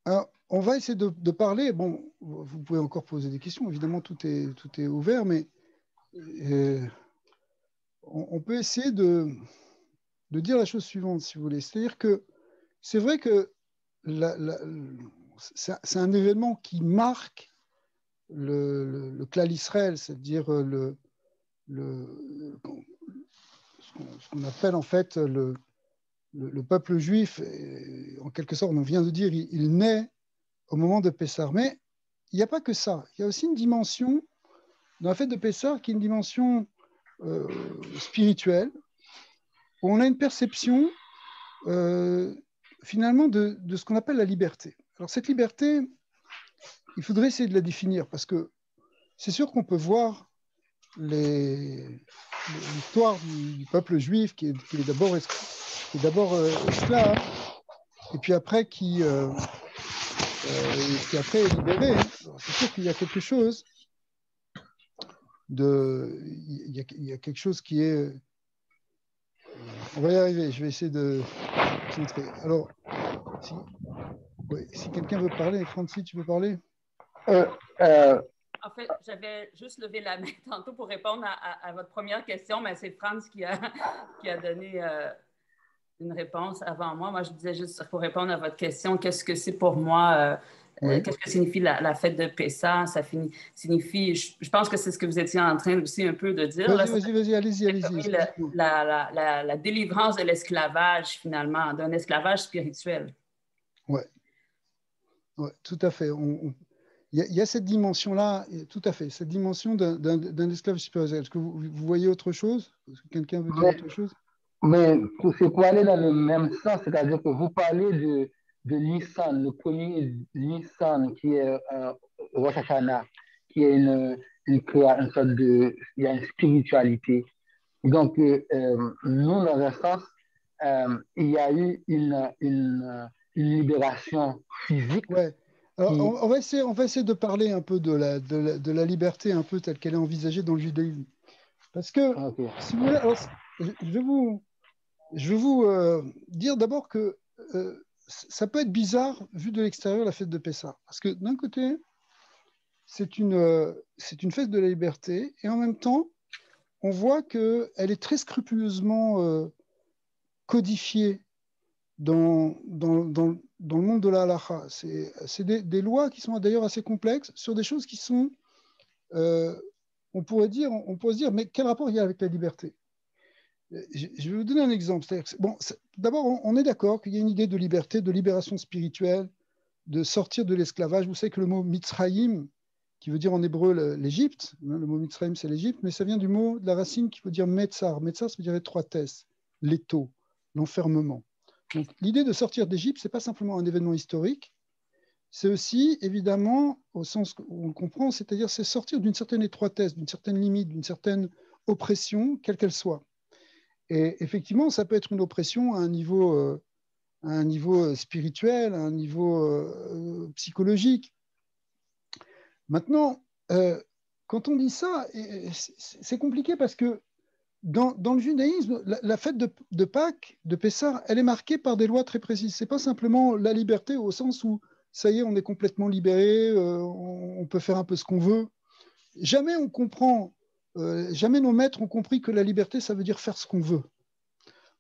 Alors, on va essayer de parler. Bon, vous pouvez encore poser des questions. Évidemment, tout est ouvert, mais on peut essayer de dire la chose suivante, si vous voulez. C'est-à-dire que c'est vrai que c'est un événement qui marque le clan Israël, c'est-à-dire ce qu'on appelle en fait le peuple juif. Et en quelque sorte, on vient de dire, il naît au moment de Pessah. Mais il n'y a pas que ça. Il y a aussi une dimension dans la fête de Pessah qui est une dimension spirituelle, où on a une perception finalement de ce qu'on appelle la liberté. Alors cette liberté, il faudrait essayer de la définir parce que c'est sûr qu'on peut voir l'histoire du peuple juif qui est d'abord esclave et puis après qui après est libéré. Alors, c'est sûr qu'il y a quelque chose il y a quelque chose qui est. On va y arriver. Je vais essayer de concentrer. Alors, si quelqu'un veut parler, Francis, tu veux parler? En fait, j'avais juste levé la main tantôt pour répondre à votre première question, mais c'est Franz qui a donné une réponse avant moi. Moi, je disais juste pour répondre à votre question, qu'est-ce que c'est pour moi? Oui. Qu'est-ce que signifie la fête de Pessah? Ça signifie, je pense que c'est ce que vous étiez en train aussi un peu de dire. Vas-y, allez-y. La délivrance de l'esclavage, finalement, d'un esclavage spirituel. Ouais, tout à fait. Il y a cette dimension-là, tout à fait, cette dimension d'un esclave spirituel. Est-ce que vous voyez autre chose? Est-ce que quelqu'un veut dire autre chose? Mais c'est pour aller dans le même sens, c'est-à-dire que vous parlez de Nissan, le premier Nissan qui est Rosh Hashanah, qui est une sorte de, il y a une spiritualité. Donc, nous, dans un sens, il y a eu une libération physique. Ouais. Alors, on va essayer de parler un peu de la liberté un peu telle qu'elle est envisagée dans le judaïsme. Parce que, si vous voulez, alors, je vais vous dire d'abord que ça peut être bizarre, vu de l'extérieur, la fête de Pessah. Parce que d'un côté, c'est une fête de la liberté, et en même temps, on voit qu'elle est très scrupuleusement codifiée dans le monde de la halakha. C'est des lois qui sont d'ailleurs assez complexes sur des choses qui sont, on pourrait se dire, mais quel rapport il y a avec la liberté? Je vais vous donner un exemple. Bon, d'abord, on est d'accord qu'il y a une idée de liberté, de libération spirituelle, de sortir de l'esclavage. Vous savez que le mot Mitzrayim, qui veut dire en hébreu l'Égypte, le mot Mitzrayim c'est l'Égypte, mais ça vient du mot de la racine qui veut dire Metzar. Metzar, ça veut dire étroitesse, l'étau, l'enfermement. Donc l'idée de sortir d'Égypte, ce n'est pas simplement un événement historique, c'est aussi évidemment, au sens où on le comprend, c'est-à-dire c'est sortir d'une certaine étroitesse, d'une certaine limite, d'une certaine oppression, quelle qu'elle soit. Et effectivement, ça peut être une oppression à un niveau spirituel, à un niveau psychologique. Maintenant, quand on dit ça, c'est compliqué parce que dans le judaïsme, la fête de Pâques, de Pessah, elle est marquée par des lois très précises. Ce n'est pas simplement la liberté au sens où, ça y est, on est complètement libéré, on peut faire un peu ce qu'on veut. Jamais on comprend, jamais nos maîtres ont compris que la liberté, ça veut dire faire ce qu'on veut.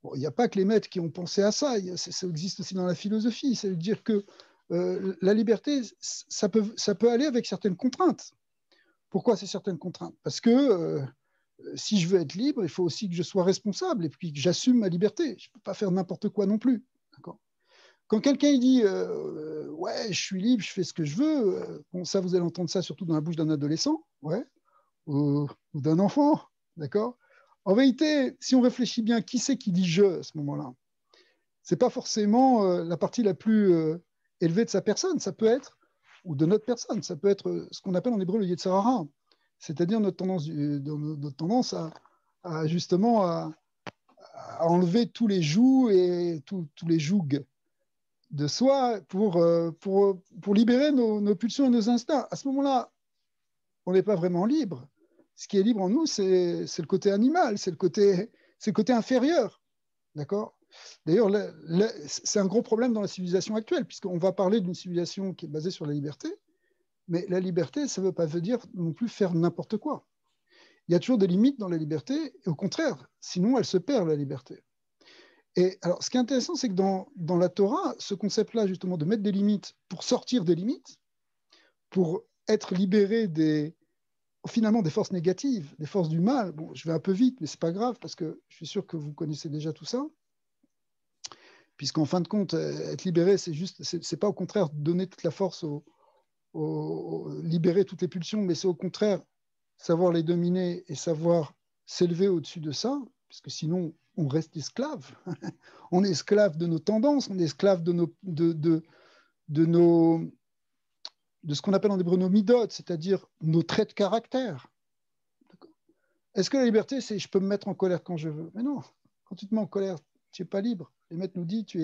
Bon, il n'y a pas que les maîtres qui ont pensé à ça, ça existe aussi dans la philosophie. Ça veut dire que la liberté, ça peut aller avec certaines contraintes. Pourquoi ces certaines contraintes? Parce que si je veux être libre, il faut aussi que je sois responsable et puis que j'assume ma liberté. Je ne peux pas faire n'importe quoi non plus. Quand quelqu'un dit ouais, je suis libre, je fais ce que je veux, bon, ça, vous allez entendre ça surtout dans la bouche d'un adolescent, ouais, ou d'un enfant, d'accord? En vérité, si on réfléchit bien, qui c'est qui dit je à ce moment-là? C'est pas forcément la partie la plus élevée de sa personne. Ça peut être, ou de notre personne, ça peut être ce qu'on appelle en hébreu le Yetzer Hara, c'est-à-dire notre tendance à justement à enlever tous les jougs et tous les jougs de soi pour libérer nos pulsions et nos instincts. À ce moment-là, on n'est pas vraiment libre. Ce qui est libre en nous, c'est le côté animal, c'est le côté inférieur. D'accord? D'ailleurs, c'est un gros problème dans la civilisation actuelle, puisqu'on va parler d'une civilisation qui est basée sur la liberté, mais la liberté, ça ne veut pas dire non plus faire n'importe quoi. Il y a toujours des limites dans la liberté, et au contraire, sinon elle se perd, la liberté. Et alors, ce qui est intéressant, c'est que dans la Torah, ce concept-là, justement, de mettre des limites pour sortir des limites, pour être libéré finalement des forces négatives, des forces du mal. Bon, je vais un peu vite, mais ce n'est pas grave, parce que je suis sûr que vous connaissez déjà tout ça. Puisqu'en fin de compte, être libéré, c'est pas au contraire donner toute la force, libérer toutes les pulsions, mais c'est au contraire savoir les dominer et savoir s'élever au-dessus de ça, parce que sinon, on reste esclave. On est esclave de nos tendances, on est esclave de ce qu'on appelle en hébreu nos midot, c'est-à-dire nos traits de caractère. Est-ce que la liberté, c'est je peux me mettre en colère quand je veux? Mais non, quand tu te mets en colère, tu n'es pas libre. Les maîtres nous disent tu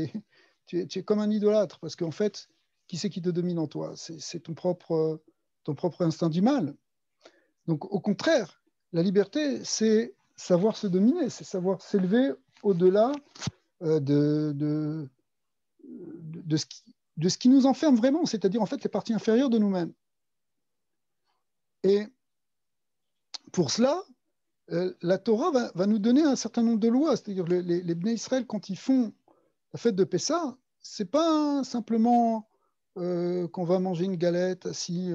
es comme un idolâtre, parce qu'en fait, qui c'est qui te domine en toi? C'est ton propre instinct du mal. Donc, au contraire, la liberté, c'est savoir se dominer, c'est savoir s'élever au-delà de ce qui nous enferme vraiment, c'est-à-dire en fait les parties inférieures de nous-mêmes. Et pour cela, la Torah va nous donner un certain nombre de lois, c'est-à-dire les Bnei Israël, quand ils font la fête de Pessah, c'est pas simplement qu'on va manger une galette assis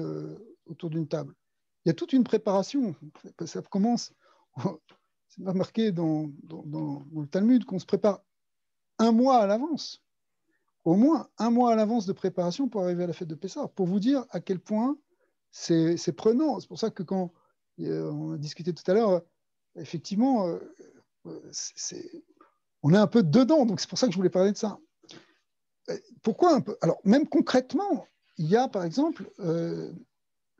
autour d'une table. Il y a toute une préparation. Ça commence, c'est marqué dans le Talmud qu'on se prépare un mois à l'avance, au moins un mois à l'avance de préparation pour arriver à la fête de Pessah, pour vous dire à quel point c'est prenant. C'est pour ça que quand on a discuté tout à l'heure, effectivement, on est un peu dedans, donc c'est pour ça que je voulais parler de ça. Pourquoi un peu? Alors, même concrètement, il y a par exemple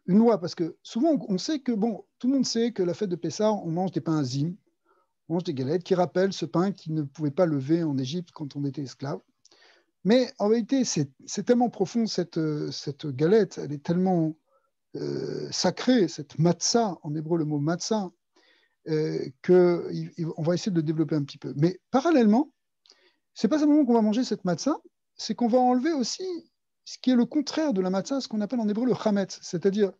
une loi, parce que souvent on sait que, bon, tout le monde sait que la fête de Pessah, on mange des pains azim, on mange des galettes qui rappellent ce pain qui ne pouvait pas lever en Égypte quand on était esclave. Mais en réalité, c'est tellement profond cette galette, elle est tellement sacrée, cette matzah, en hébreu le mot matzah, qu'on va essayer de le développer un petit peu. Mais parallèlement, c'est pas simplement qu'on va manger cette matzah, c'est qu'on va enlever aussi ce qui est le contraire de la matzah, ce qu'on appelle en hébreu le chametz, c'est-à-dire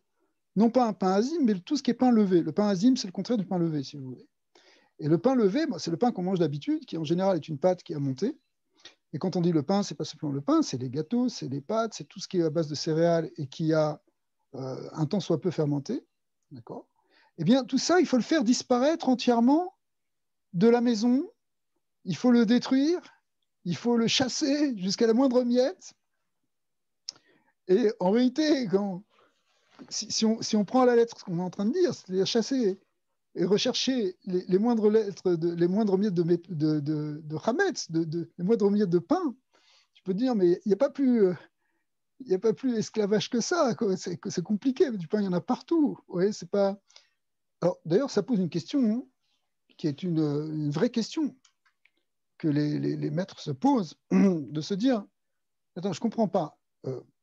non pas un pain azim, mais tout ce qui est pain levé. Le pain azim, c'est le contraire du pain levé, si vous voulez. Et le pain levé, c'est le pain qu'on mange d'habitude, qui en général est une pâte qui a monté. Et quand on dit le pain, c'est pas simplement le pain, c'est les gâteaux, c'est les pâtes, c'est tout ce qui est à base de céréales et qui a un temps soit peu fermenté. D'accord? Eh bien, tout ça, il faut le faire disparaître entièrement de la maison. Il faut le détruire. Il faut le chasser jusqu'à la moindre miette. Et en réalité, si on prend à la lettre ce qu'on est en train de dire, c'est-à-dire chasser et rechercher les moindres lettres, les moindres miettes de chametz, les moindres miettes de pain, tu peux te dire, mais il n'y a pas plus esclavage que ça. C'est compliqué, du pain, il y en a partout. Ouais, c'est pas... Alors, d'ailleurs, ça pose une question qui est une vraie question que les maîtres se posent, de se dire, attends, je ne comprends pas,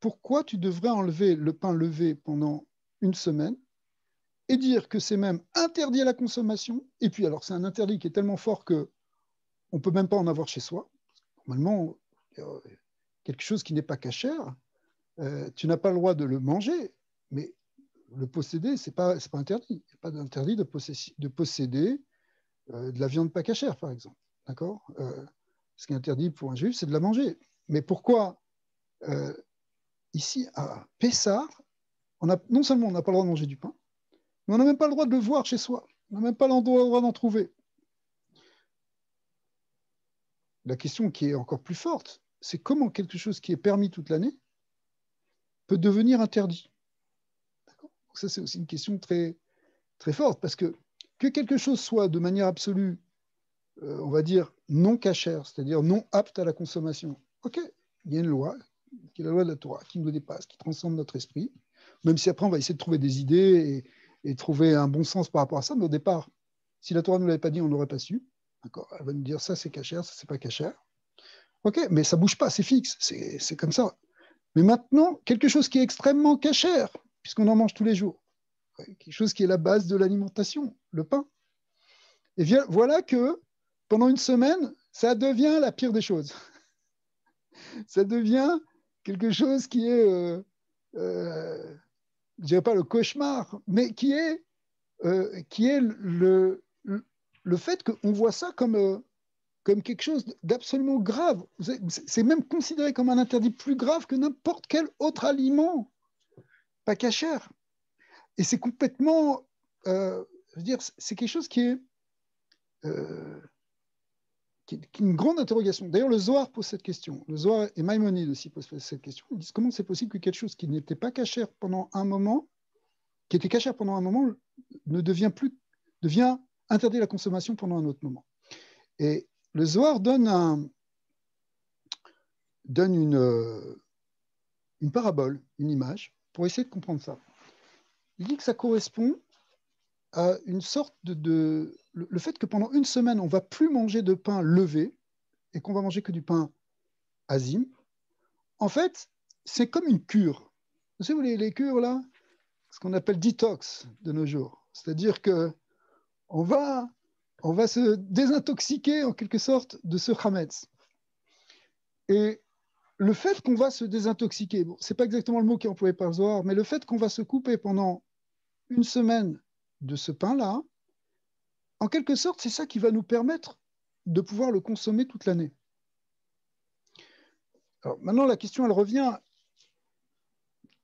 pourquoi tu devrais enlever le pain levé pendant une semaine et dire que c'est même interdit à la consommation, et puis alors c'est un interdit qui est tellement fort qu'on ne peut même pas en avoir chez soi. Normalement, quelque chose qui n'est pas cachère, tu n'as pas le droit de le manger, mais le posséder, ce n'est pas interdit. Il n'y a pas d'interdit de posséder de la viande pas cachère, par exemple. D'accord? Ce qui est interdit pour un juif, c'est de la manger. Mais pourquoi ici, à Pessah, non seulement on n'a pas le droit de manger du pain, mais on n'a même pas le droit de le voir chez soi. On n'a même pas le droit d'en trouver. La question qui est encore plus forte, c'est comment quelque chose qui est permis toute l'année peut devenir interdit. D'accord? Donc ça, c'est aussi une question très, très forte, parce que quelque chose soit de manière absolue, on va dire, non cachère, c'est-à-dire non apte à la consommation, ok, il y a une loi, qui est la loi de la Torah, qui nous dépasse, qui transcende notre esprit, même si après on va essayer de trouver des idées et trouver un bon sens par rapport à ça, mais au départ, si la Torah ne nous l'avait pas dit, on ne l'aurait pas su. D'accord? Elle va nous dire ça c'est cachère, ça c'est pas cachère. Ok, mais ça bouge pas, c'est fixe, c'est comme ça. Mais maintenant, quelque chose qui est extrêmement cachère, puisqu'on en mange tous les jours, quelque chose qui est la base de l'alimentation, le pain. Et voilà que pendant une semaine, ça devient la pire des choses. Ça devient quelque chose qui est, je ne dirais pas le cauchemar, mais qui est le fait qu'on voit ça comme quelque chose d'absolument grave. C'est même considéré comme un interdit plus grave que n'importe quel autre aliment, pas cachère. Et c'est complètement, je veux dire, c'est quelque chose qui est une grande interrogation. D'ailleurs, le Zohar pose cette question. Le Zohar et Maïmonide aussi posent cette question. Ils disent comment c'est possible que quelque chose qui n'était pas cachère pendant un moment, qui était cachère pendant un moment, devient interdit la consommation pendant un autre moment. Et le Zohar donne une parabole, une image, pour essayer de comprendre ça. Il dit que ça correspond à une sorte le fait que pendant une semaine, on ne va plus manger de pain levé et qu'on va manger que du pain azim. En fait, c'est comme une cure. Vous savez, les cures, là, ce qu'on appelle detox de nos jours. C'est-à-dire qu'on va se désintoxiquer, en quelque sorte, de ce chametz. Et le fait qu'on va se désintoxiquer, bon, ce n'est pas exactement le mot qui est employé par le Zohar, mais le fait qu'on va se couper pendant une semaine de ce pain-là, en quelque sorte, c'est ça qui va nous permettre de pouvoir le consommer toute l'année. Alors maintenant, la question, elle revient,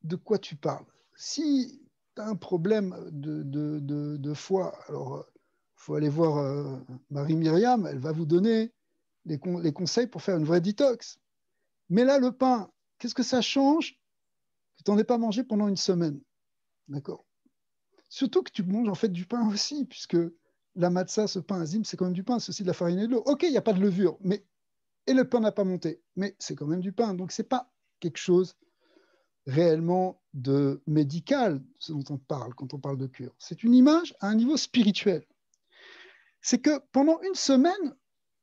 de quoi tu parles? Si tu as un problème de foie, alors il faut aller voir Marie-Myriam, elle va vous donner les conseils pour faire une vraie détox. Mais là, le pain, qu'est-ce que ça change que tu n'en aies pas mangé pendant une semaine? D'accord? Surtout que tu manges en fait du pain aussi, puisque la matzah, ce pain azim, c'est quand même du pain, c'est aussi de la farine et de l'eau. Ok, il n'y a pas de levure, et le pain n'a pas monté, mais c'est quand même du pain. Donc, ce n'est pas quelque chose réellement de médical, ce dont on parle quand on parle de cure. C'est une image à un niveau spirituel. C'est que pendant une semaine,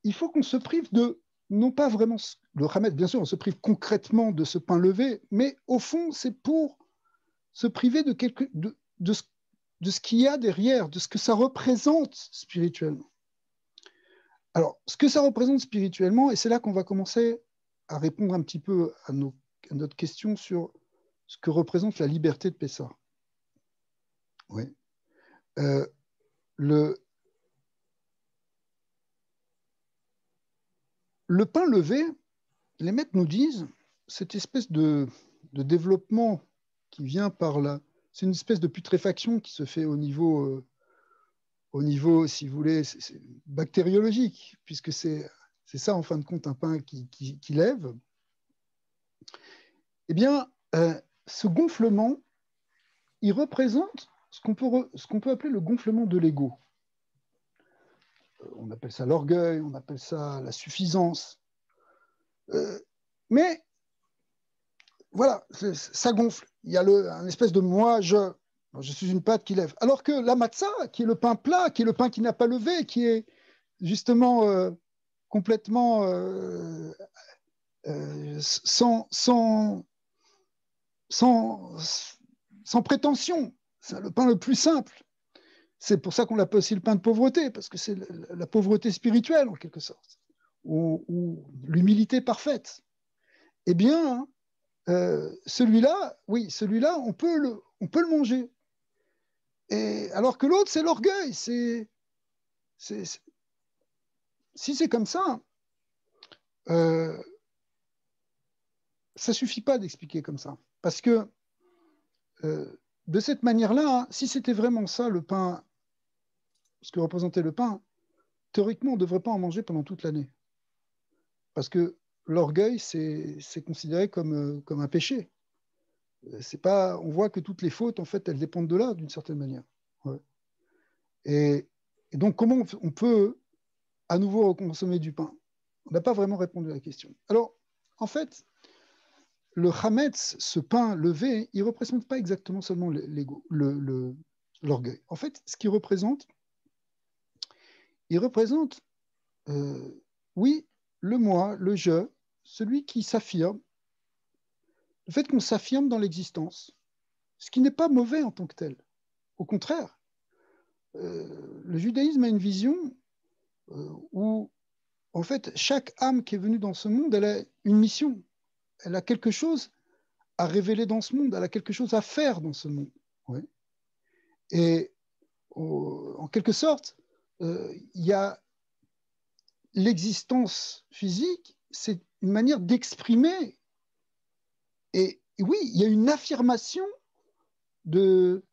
il faut qu'on se prive de, non pas vraiment le hametz, bien sûr, on se prive concrètement de ce pain levé, mais au fond, c'est pour se priver de ce qu'il y a derrière, de ce que ça représente spirituellement. Alors, ce que ça représente spirituellement, et c'est là qu'on va commencer à répondre un petit peu à notre question sur ce que représente la liberté de Pessah. Oui. Le pain levé, les maîtres nous disent, cette espèce de développement qui vient par là, c'est une espèce de putréfaction qui se fait au niveau, si vous voulez, c'est bactériologique, puisque c'est ça, en fin de compte, un pain qui lève. Eh bien, ce gonflement, il représente ce qu'on peut appeler le gonflement de l'ego. On appelle ça l'orgueil, on appelle ça la suffisance. Mais voilà, ça gonfle. Il y a un espèce de moi, je suis une pâte qui lève. Alors que la matzah, qui est le pain plat, qui est le pain qui n'a pas levé, qui est justement complètement sans prétention, c'est le pain le plus simple. C'est pour ça qu'on l'appelle aussi le pain de pauvreté, parce que c'est la pauvreté spirituelle, en quelque sorte, ou l'humilité parfaite. Eh bien, celui-là, oui, celui-là, on peut le manger. Et alors que l'autre, c'est l'orgueil. Si c'est comme ça, ça suffit pas d'expliquer comme ça. Parce que de cette manière-là, hein, si c'était vraiment ça, le pain, ce que représentait le pain, théoriquement, on ne devrait pas en manger pendant toute l'année. Parce que l'orgueil, c'est considéré comme un péché. On voit que toutes les fautes, en fait, elles dépendent de là, d'une certaine manière. Ouais. Et donc, comment on peut à nouveau consommer du pain? On n'a pas vraiment répondu à la question. Alors, en fait, le chametz, ce pain levé, il ne représente pas exactement seulement l'ego, l'orgueil. En fait, ce qu'il représente, il représente, oui, le moi, le je, celui qui s'affirme, le fait qu'on s'affirme dans l'existence, ce qui n'est pas mauvais en tant que tel. Au contraire, le judaïsme a une vision où, en fait, chaque âme qui est venue dans ce monde, elle a une mission. Elle a quelque chose à révéler dans ce monde. Elle a quelque chose à faire dans ce monde. Ouais. Et en quelque sorte, il y a l'existence physique, c'est une manière d'exprimer. Et oui, il y a une affirmation d'une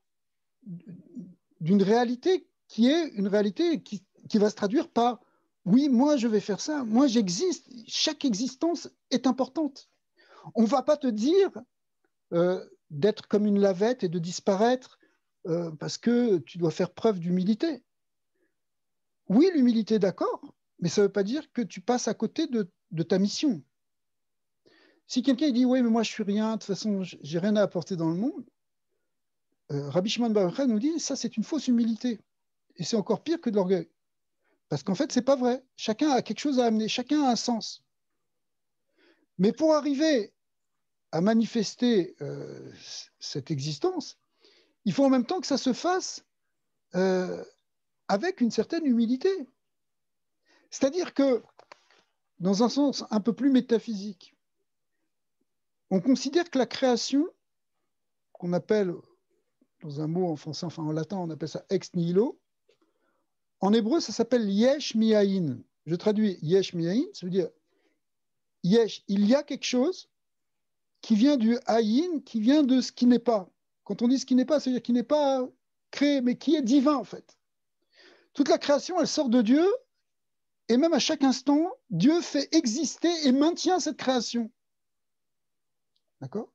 réalité qui est une réalité qui va se traduire par oui, moi je vais faire ça, moi j'existe. Chaque existence est importante. On ne va pas te dire d'être comme une lavette et de disparaître parce que tu dois faire preuve d'humilité. Oui, l'humilité, d'accord, mais ça ne veut pas dire que tu passes à côté de ta mission. Si quelqu'un dit oui, mais moi je suis rien, de toute façon j'ai rien à apporter dans le monde, Rabbi Shimon bar Yochai nous dit ça c'est une fausse humilité et c'est encore pire que de l'orgueil. Parce qu'en fait, c'est pas vrai. Chacun a quelque chose à amener, chacun a un sens. Mais pour arriver à manifester cette existence, il faut en même temps que ça se fasse avec une certaine humilité. C'est-à-dire que, dans un sens un peu plus métaphysique, on considère que la création, qu'on appelle, dans un mot en français, enfin en latin, on appelle ça ex nihilo, en hébreu, ça s'appelle yesh mi'ayin. Je traduis yesh mi'ayin, ça veut dire yesh, il y a quelque chose qui vient du ayin, qui vient de ce qui n'est pas. Quand on dit ce qui n'est pas, ça veut dire qui n'est pas créé, mais qui est divin en fait. Toute la création, elle sort de Dieu, et même à chaque instant, Dieu fait exister et maintient cette création. D'accord ?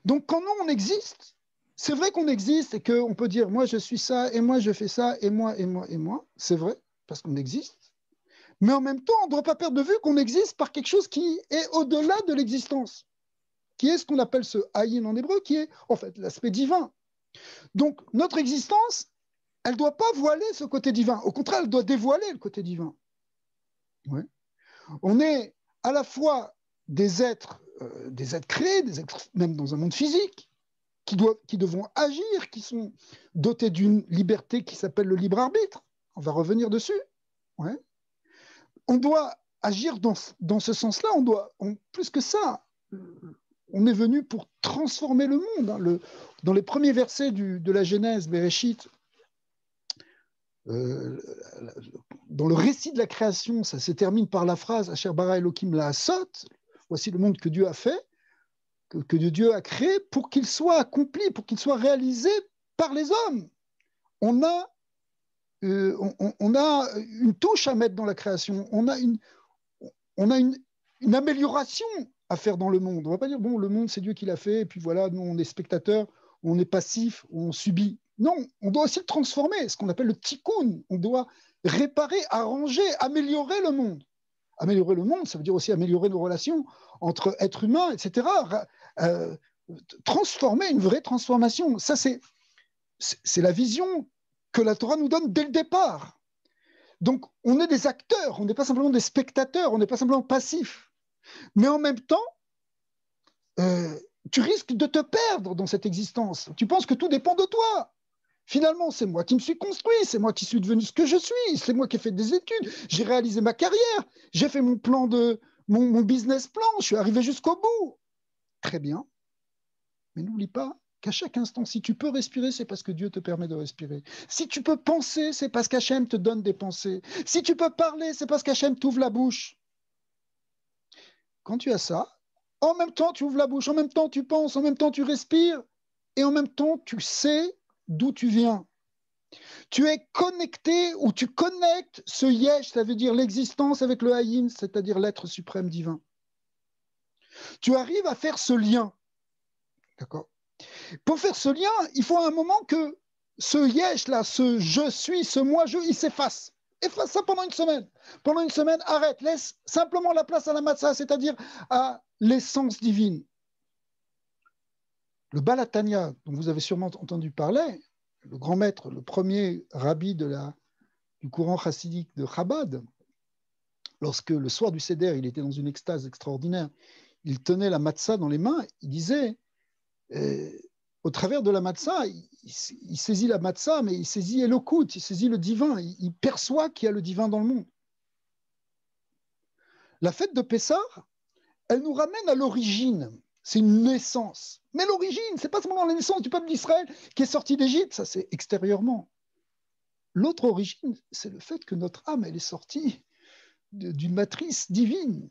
Donc quand nous, on existe, c'est vrai qu'on existe et qu'on peut dire, moi je suis ça, et moi je fais ça, et moi, et moi, et moi. C'est vrai, parce qu'on existe. Mais en même temps, on ne doit pas perdre de vue qu'on existe par quelque chose qui est au-delà de l'existence, qui est ce qu'on appelle ce haïn en hébreu, qui est en fait l'aspect divin. Donc notre existence, elle ne doit pas voiler ce côté divin. Au contraire, elle doit dévoiler le côté divin. Ouais. On est à la fois des êtres créés, des êtres même dans un monde physique, qui devront agir, qui sont dotés d'une liberté qui s'appelle le libre arbitre. On va revenir dessus. Ouais. On doit agir dans ce sens-là. Plus que ça, on est venu pour transformer le monde. Hein. Dans les premiers versets de la Genèse, Bereshit, dans le récit de la création, ça se termine par la phrase Asher bara Elohim la'asot, voici le monde que Dieu a fait, que Dieu a créé pour qu'il soit accompli, pour qu'il soit réalisé par les hommes. On a une touche à mettre dans la création, on a une amélioration à faire dans le monde. On ne va pas dire, bon, le monde, c'est Dieu qui l'a fait, et puis voilà, nous, on est spectateurs, on est passif, on subit. Non, on doit aussi le transformer, ce qu'on appelle le tikkun. On doit réparer, arranger, améliorer le monde. Améliorer le monde, ça veut dire aussi améliorer nos relations entre êtres humains, etc. Transformer, une vraie transformation. Ça, c'est la vision que la Torah nous donne dès le départ. Donc, on est des acteurs, on n'est pas simplement des spectateurs, on n'est pas simplement passifs. Mais en même temps, tu risques de te perdre dans cette existence. Tu penses que tout dépend de toi. Finalement, c'est moi qui me suis construit, c'est moi qui suis devenu ce que je suis, c'est moi qui ai fait des études, j'ai réalisé ma carrière, j'ai fait mon plan mon business plan, je suis arrivé jusqu'au bout. Très bien. Mais n'oublie pas qu'à chaque instant, si tu peux respirer, c'est parce que Dieu te permet de respirer. Si tu peux penser, c'est parce qu'Hachem te donne des pensées. Si tu peux parler, c'est parce qu'Hachem t'ouvre la bouche. Quand tu as ça, en même temps, tu ouvres la bouche, en même temps, tu penses, en même temps, tu respires, et en même temps, tu sais d'où tu viens. Tu es connecté ou tu connectes ce yesh, ça veut dire l'existence avec le haïn, c'est-à-dire l'être suprême divin. Tu arrives à faire ce lien. D'accord ? Pour faire ce lien, il faut à un moment que ce yesh-là, ce je suis, ce moi-je, il s'efface. Efface ça pendant une semaine. Pendant une semaine, arrête, laisse simplement la place à la matzah, c'est-à-dire à l'essence divine. Le Baal HaTanya, dont vous avez sûrement entendu parler, le grand maître, le premier rabbi du courant chassidique de Chabad, lorsque le soir du Seder, il était dans une extase extraordinaire, il tenait la matzah dans les mains, il disait, au travers de la matzah, il saisit la matzah, mais il saisit Elokut, il saisit le divin, il perçoit qu'il y a le divin dans le monde. La fête de Pessah, elle nous ramène à l'origine. C'est une naissance. Mais l'origine, c'est pas seulement la naissance du peuple d'Israël qui est sorti d'Égypte, ça c'est extérieurement. L'autre origine, c'est le fait que notre âme, elle est sortie d'une matrice divine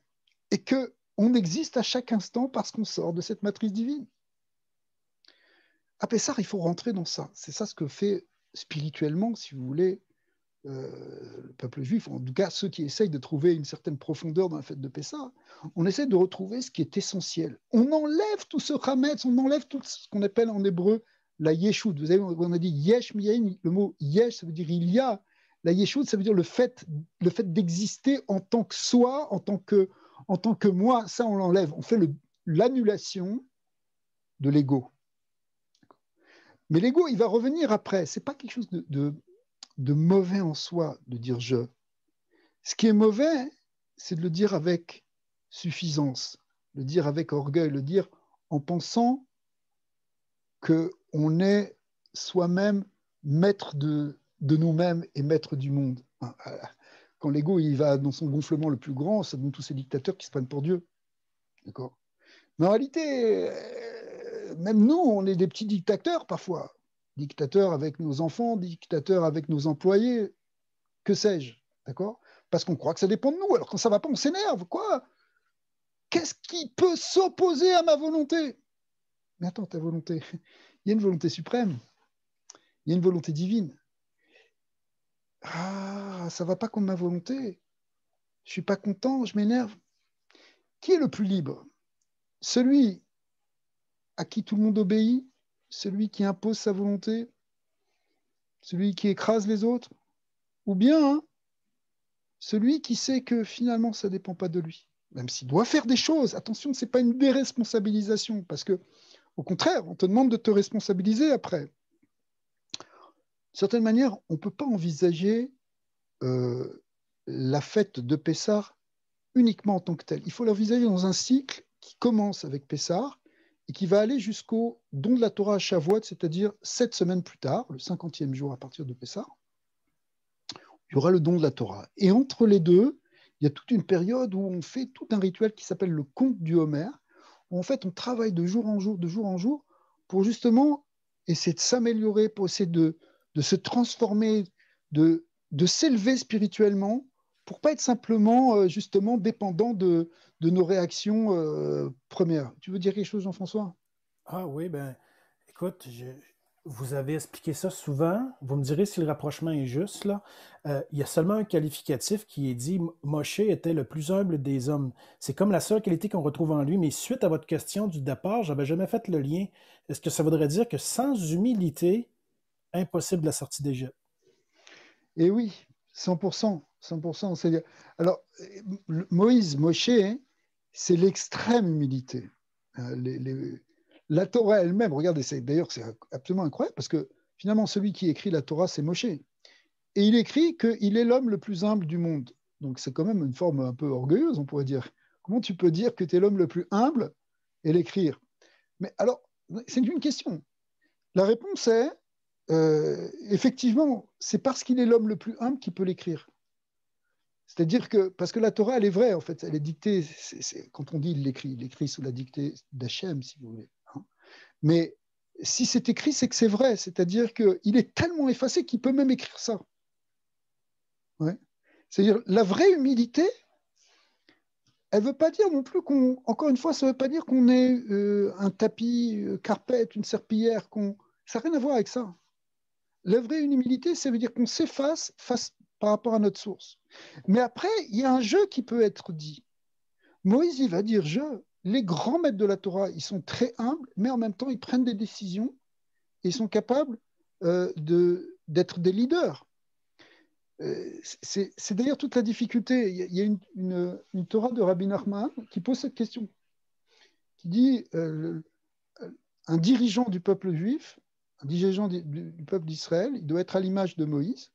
et qu'on existe à chaque instant parce qu'on sort de cette matrice divine. À Pessah, il faut rentrer dans ça. C'est ça ce que fait spirituellement, si vous voulez, le peuple juif, en tout cas ceux qui essayent de trouver une certaine profondeur dans la fête de Pessah. On essaie de retrouver ce qui est essentiel. On enlève tout ce chametz, on enlève tout ce qu'on appelle en hébreu la yeshut. Vous savez, on a dit yesh miyayin, le mot yesh, ça veut dire il y a. La yeshut, ça veut dire le fait d'exister en tant que soi, en tant que moi. Ça, on l'enlève. On fait l'annulation de l'ego. Mais l'ego, il va revenir après. C'est pas quelque chose de mauvais en soi de dire je. Ce qui est mauvais, c'est de le dire avec suffisance, le dire avec orgueil, le dire en pensant qu'on est soi-même maître de nous-mêmes et maître du monde. Quand l'ego il va dans son gonflement le plus grand, ça donne tous ces dictateurs qui se prennent pour Dieu. D'accord ? Mais en réalité, même nous, on est des petits dictateurs parfois. Dictateurs avec nos enfants, dictateurs avec nos employés, que sais-je, d'accord ? Parce qu'on croit que ça dépend de nous. Alors quand ça ne va pas, on s'énerve. Quoi ? Qu'est-ce qui peut s'opposer à ma volonté ? Mais attends, ta volonté, il y a une volonté suprême, il y a une volonté divine. Ah, ça ne va pas comme ma volonté. Je ne suis pas content, je m'énerve. Qui est le plus libre ? Celui à qui tout le monde obéit ? Celui qui impose sa volonté ? Celui qui écrase les autres ? Ou bien celui qui sait que finalement ça ne dépend pas de lui, même s'il doit faire des choses. Attention, ce n'est pas une déresponsabilisation, parce que au contraire, on te demande de te responsabiliser après. D'une certaine manière, on ne peut pas envisager la fête de Pessah uniquement en tant que telle. Il faut l'envisager dans un cycle qui commence avec Pessah et qui va aller jusqu'au don de la Torah à Shavuot, c'est-à-dire 7 semaines plus tard, le 50e jour à partir de Pessah. Il y aura le don de la Torah. Et entre les deux, il y a toute une période où on fait tout un rituel qui s'appelle le conte du Homer, où en fait on travaille de jour en jour, pour justement essayer de s'améliorer, pour essayer de se transformer, de s'élever spirituellement, pour ne pas être simplement justement dépendant de nos réactions premières. Tu veux dire quelque chose, Jean-François ? Ah oui, ben écoute, vous avez expliqué ça souvent. Vous me direz si le rapprochement est juste, là. Il y a seulement un qualificatif qui est dit « Moshe était le plus humble des hommes ». C'est comme la seule qualité qu'on retrouve en lui, mais suite à votre question du départ, je n'avais jamais fait le lien. Est-ce que ça voudrait dire que sans humilité, impossible la sortie d'Égypte? Eh oui, 100%. 100%. C'est-à-dire, alors, Moshe, c'est l'extrême humilité. La Torah elle-même, regardez, d'ailleurs, c'est absolument incroyable parce que finalement, celui qui écrit la Torah, c'est Moshe. Et il écrit qu'il est l'homme le plus humble du monde. Donc, c'est quand même une forme un peu orgueilleuse, on pourrait dire. Comment tu peux dire que tu es l'homme le plus humble et l'écrire ? Mais alors, c'est une question. La réponse est, effectivement, c'est parce qu'il est l'homme le plus humble qu'il peut l'écrire. C'est-à-dire que, parce que la Torah, elle est vraie, en fait, elle est dictée, quand on dit il l'écrit sous la dictée d'Hachem, si vous voulez. Mais si c'est écrit, c'est que c'est vrai, c'est-à-dire qu'il est tellement effacé qu'il peut même écrire ça. Ouais. C'est-à-dire, la vraie humilité, elle ne veut pas dire non plus encore une fois, ça ne veut pas dire qu'on est un tapis, carpet, une serpillière, ça n'a rien à voir avec ça. La vraie humilité, ça veut dire qu'on s'efface par rapport à notre source. Mais après, il y a un jeu qui peut être dit. Moïse, il va dire je. Les grands maîtres de la Torah, ils sont très humbles, mais en même temps, ils prennent des décisions et ils sont capables d'être des leaders. C'est d'ailleurs toute la difficulté. Il y a une Torah de Rabbi Nachman qui pose cette question, qui dit un dirigeant du peuple juif, un dirigeant du peuple d'Israël, il doit être à l'image de Moïse,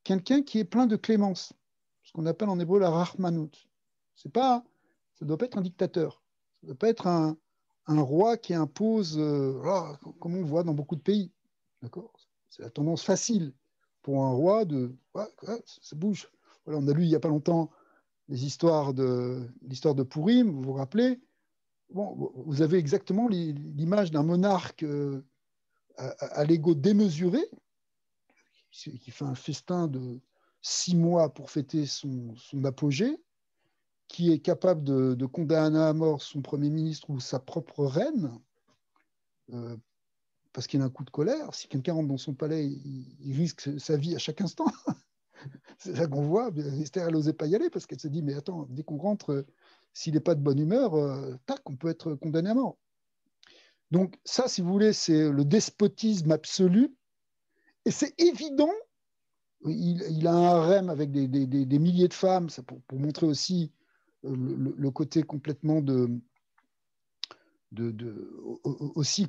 quelqu'un qui est plein de clémence, ce qu'on appelle en hébreu la rachmanout. Ça ne doit pas être un dictateur, ça ne doit pas être un roi qui impose, comme on voit dans beaucoup de pays. D'accord ? C'est la tendance facile pour un roi ça bouge. Voilà, on a lu il n'y a pas longtemps l'histoire de Pourim, vous vous rappelez, bon, vous avez exactement l'image d'un monarque à l'ego démesuré, qui fait un festin de 6 mois pour fêter son apogée, qui est capable de condamner à mort son Premier ministre ou sa propre reine, parce qu'il a un coup de colère. Si quelqu'un rentre dans son palais, il risque sa vie à chaque instant. C'est ça qu'on voit. Esther, elle n'osait pas y aller parce qu'elle se dit, mais attends, dès qu'on rentre, s'il n'est pas de bonne humeur, tac, on peut être condamné à mort. Donc ça, si vous voulez, c'est le despotisme absolu. Et c'est évident, il a un harem avec des milliers de femmes, ça pour montrer aussi le côté complètement aussi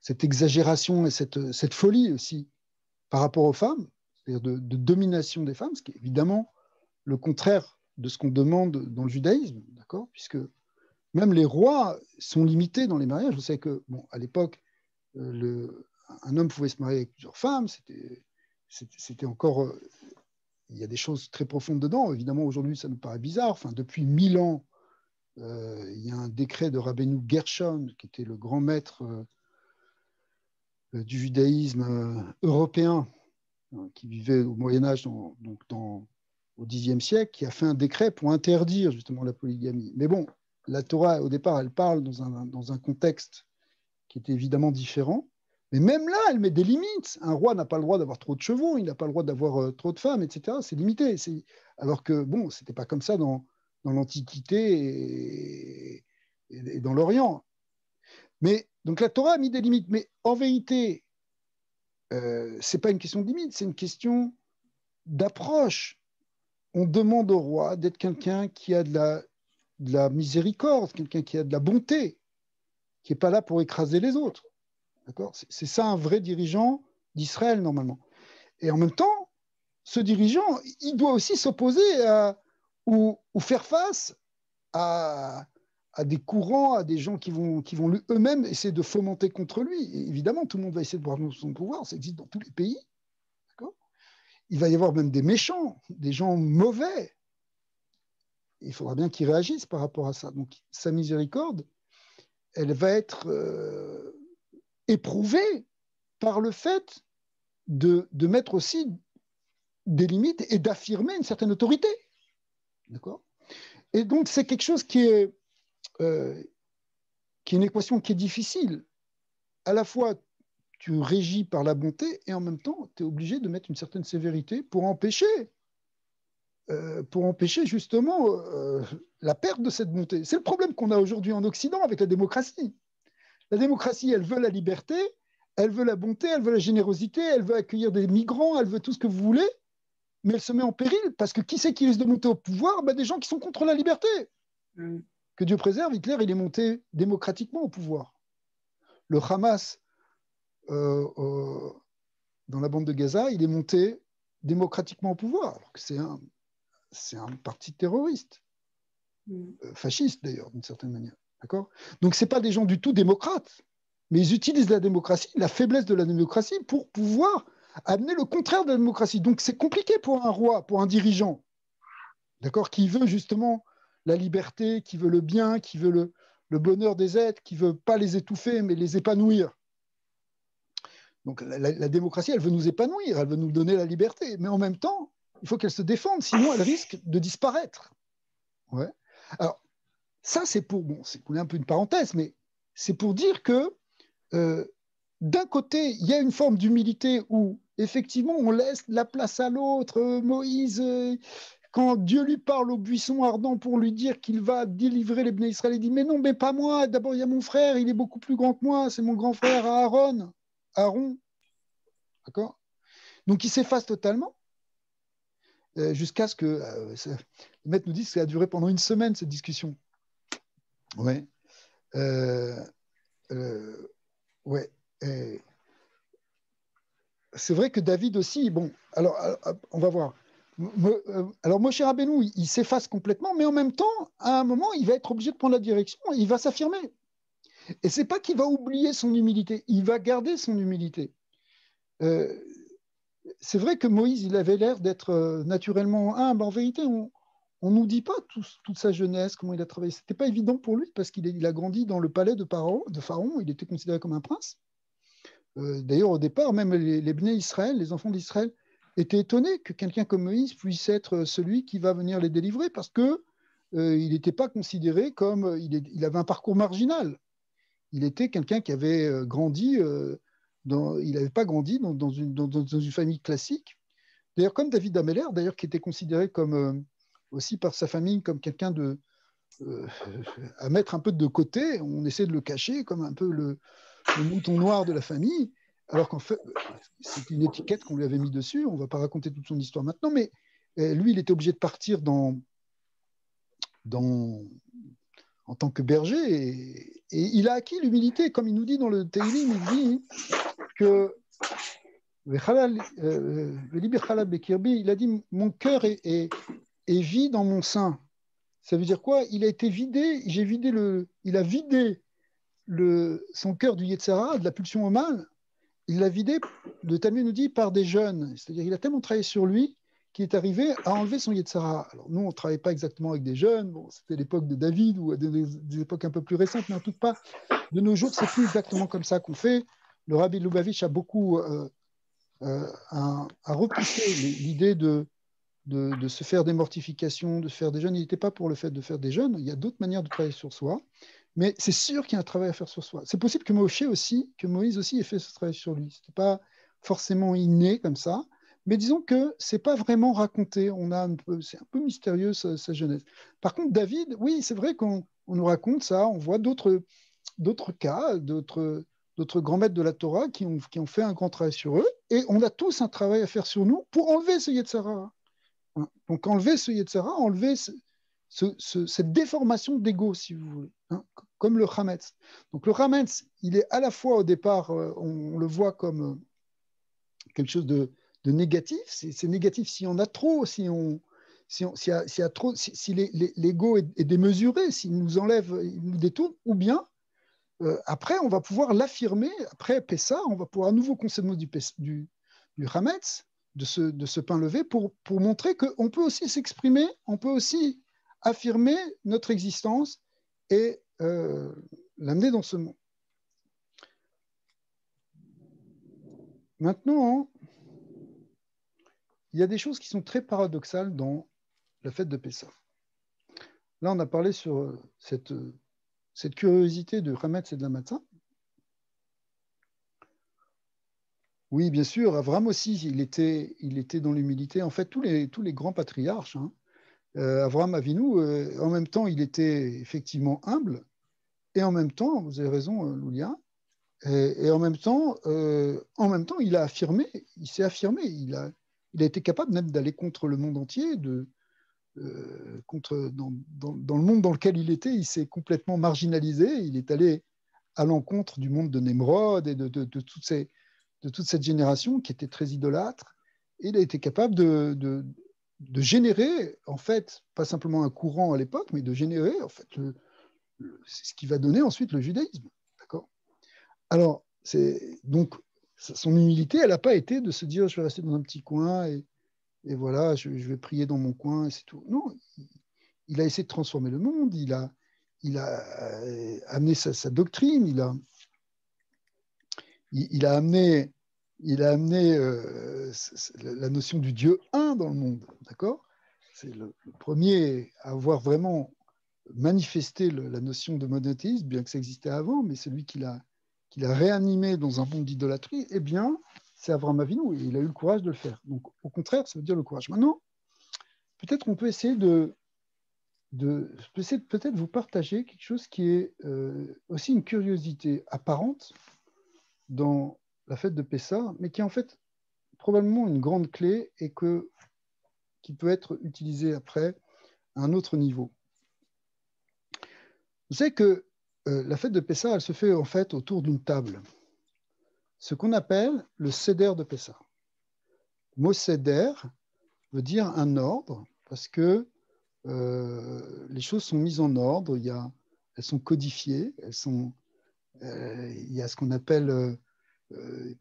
cette exagération et cette folie aussi par rapport aux femmes, c'est-à-dire de domination des femmes, ce qui est évidemment le contraire de ce qu'on demande dans le judaïsme, d'accord, puisque même les rois sont limités dans les mariages. Vous savez que, bon, à l'époque, un homme pouvait se marier avec plusieurs femmes, c'était encore... il y a des choses très profondes dedans. Évidemment, aujourd'hui, ça nous paraît bizarre. Enfin, depuis 1000 ans, il y a un décret de Rabbeinu Gershon, qui était le grand maître du judaïsme européen, qui vivait au Moyen-Âge, au Xe siècle, qui a fait un décret pour interdire justement la polygamie. Mais bon, la Torah, au départ, elle parle dans un contexte qui était évidemment différent. Mais même là, elle met des limites. Un roi n'a pas le droit d'avoir trop de chevaux, il n'a pas le droit d'avoir trop de femmes, etc. C'est limité. Alors que, bon, ce n'était pas comme ça dans l'Antiquité et dans l'Orient. Mais donc la Torah a mis des limites. Mais en vérité, ce n'est pas une question de limite, c'est une question d'approche. On demande au roi d'être quelqu'un qui a de la miséricorde, quelqu'un qui a de la bonté, qui n'est pas là pour écraser les autres. D'accord ? C'est ça un vrai dirigeant d'Israël, normalement. Et en même temps, ce dirigeant, il doit aussi s'opposer ou faire face à des courants, à des gens qui vont eux-mêmes essayer de fomenter contre lui. Et évidemment, tout le monde va essayer de voir son pouvoir, ça existe dans tous les pays. D'accord ? Il va y avoir même des méchants, des gens mauvais. Et il faudra bien qu'ils réagissent par rapport à ça. Donc, sa miséricorde, elle va être éprouvée par le fait de mettre aussi des limites et d'affirmer une certaine autorité. D'accord ? Et donc, c'est quelque chose qui est une équation qui est difficile. À la fois, tu régis par la bonté et en même temps, tu es obligé de mettre une certaine sévérité pour empêcher justement la perte de cette bonté. C'est le problème qu'on a aujourd'hui en Occident avec la démocratie. La démocratie, elle veut la liberté, elle veut la bonté, elle veut la générosité, elle veut accueillir des migrants, elle veut tout ce que vous voulez, mais elle se met en péril parce que qui c'est qui risque de monter au pouvoir ? Des gens qui sont contre la liberté. Que Dieu préserve, Hitler, il est monté démocratiquement au pouvoir. Le Hamas, dans la bande de Gaza, il est monté démocratiquement au pouvoir, alors que c'est un parti terroriste, fasciste d'ailleurs, d'une certaine manière. D'accord ? Donc, ce n'est pas des gens du tout démocrates, mais ils utilisent la démocratie, la faiblesse de la démocratie, pour pouvoir amener le contraire de la démocratie. Donc, c'est compliqué pour un roi, pour un dirigeant, d'accord, qui veut justement la liberté, qui veut le bien, qui veut le bonheur des êtres, qui ne veut pas les étouffer, mais les épanouir. Donc, la démocratie, elle veut nous épanouir, elle veut nous donner la liberté, mais en même temps, il faut qu'elle se défende, sinon elle risque de disparaître. Ouais. Alors, ça, c'est pour un peu une parenthèse, mais c'est pour dire que d'un côté, il y a une forme d'humilité où, effectivement, on laisse la place à l'autre. Moïse, quand Dieu lui parle au buisson ardent pour lui dire qu'il va délivrer les Bnei Israël, il dit « Mais non, mais pas moi, d'abord il y a mon frère, il est beaucoup plus grand que moi, c'est mon grand frère Aaron. » D'accord ? Donc il s'efface totalement jusqu'à ce que le maître nous dise que ça a duré pendant une semaine, cette discussion. Ouais. Ouais. C'est vrai que David aussi, bon, alors on va voir. Alors Moshe Rabbeinu, il s'efface complètement, mais en même temps, à un moment, il va être obligé de prendre la direction et il va s'affirmer. Et c'est pas qu'il va oublier son humilité, il va garder son humilité. c'est vrai que Moïse, il avait l'air d'être naturellement humble. En vérité, on ne nous dit pas toute sa jeunesse, comment il a travaillé. Ce n'était pas évident pour lui parce qu'il a grandi dans le palais de Pharaon. Il était considéré comme un prince. D'ailleurs, au départ, même les Bnei Israël, les enfants d'Israël, étaient étonnés que quelqu'un comme Moïse puisse être celui qui va venir les délivrer parce qu'il n'était pas considéré comme... Il avait un parcours marginal. Il était quelqu'un qui avait grandi... il n'avait pas grandi dans une famille classique. D'ailleurs, comme David Ameller, d'ailleurs, qui était considéré comme aussi par sa famille comme quelqu'un à mettre un peu de côté, on essaie de le cacher comme un peu le mouton noir de la famille, alors qu'en fait, c'est une étiquette qu'on lui avait mis dessus. On ne va pas raconter toute son histoire maintenant, mais lui, il était obligé de partir en tant que berger, et il a acquis l'humilité, comme il nous dit dans le Teilim, il dit que il a dit mon cœur est vide dans mon sein. Ça veut dire quoi? Il a été vidé, il a vidé son cœur du Yetzara, de la pulsion au mal. Il l'a vidé, le Talmud nous dit, par des jeunes. C'est-à-dire qu'il a tellement travaillé sur lui qu'il est arrivé à enlever son Yetzara. Alors nous, on ne travaille pas exactement avec des jeunes. Bon, c'était l'époque de David ou des époques un peu plus récentes, mais en tout cas, de nos jours, c'est plus exactement comme ça qu'on fait. Le Rabbi Lubavitch a beaucoup a repoussé l'idée de se faire des mortifications, de se faire des jeûnes. Il n'était pas pour le fait de faire des jeûnes. Il y a d'autres manières de travailler sur soi. Mais c'est sûr qu'il y a un travail à faire sur soi. C'est possible que Moïse aussi ait fait ce travail sur lui. Ce n'était pas forcément inné comme ça. Mais disons que ce n'est pas vraiment raconté. C'est un peu mystérieux sa jeunesse. Par contre, David, oui, c'est vrai qu'on nous raconte ça. On voit d'autres cas, d'autres grands maîtres de la Torah qui ont fait un grand travail sur eux. Et on a tous un travail à faire sur nous pour enlever ce Yetzara. Donc enlever ce Yetzara, enlever cette déformation d'ego, si vous voulez, comme le Hametz. Donc le Hametz, il est à la fois au départ, on le voit comme quelque chose de négatif. C'est négatif s'il y en a trop, si l'ego est démesuré, s'il nous enlève, il nous détourne, ou bien après, on va pouvoir l'affirmer. Après Pessah, on va pouvoir à nouveau consommer du Hametz, de ce pain levé, pour montrer qu'on peut aussi s'exprimer, on peut aussi affirmer notre existence et l'amener dans ce monde. Maintenant, il y a des choses qui sont très paradoxales dans la fête de Pessah. Là, on a parlé sur cette curiosité de Hametz et de la matzah. Oui, bien sûr, Avram aussi, il était dans l'humilité. En fait, tous les grands patriarches, Avram Avinu, en même temps, il était effectivement humble, et en même temps, vous avez raison, Loulia, et en même temps, il s'est affirmé, il a été capable même d'aller contre le monde entier, dans le monde dans lequel il était, il s'est complètement marginalisé, il est allé à l'encontre du monde de Nemrod et de toute cette génération qui était très idolâtre. Et il a été capable de générer, en fait, pas simplement un courant à l'époque, mais de générer, en fait, c'est ce qui va donner ensuite le judaïsme. D'accord ? Alors, donc, son humilité, elle n'a pas été de se dire, je vais rester dans un petit coin et voilà, je vais prier dans mon coin et c'est tout. Non, il a essayé de transformer le monde, il a amené sa doctrine, il a amené la notion du Dieu un dans le monde, d'accord ? C'est le premier à avoir vraiment manifesté la notion de monothéisme, bien que ça existait avant, mais celui qui l'a réanimé dans un monde d'idolâtrie, eh bien, c'est Avraham Avinu, et il a eu le courage de le faire. Donc, au contraire, ça veut dire le courage. Maintenant, peut-être on peut essayer peut-être vous partager quelque chose qui est aussi une curiosité apparente dans la fête de Pessah, mais qui est en fait probablement une grande clé et qui peut être utilisée après à un autre niveau. Vous savez que la fête de Pessah, elle se fait en fait autour d'une table, ce qu'on appelle le Seder de Pessah. Le mot Seder veut dire un ordre, parce que les choses sont mises en ordre, elles sont codifiées, il y a ce qu'on appelle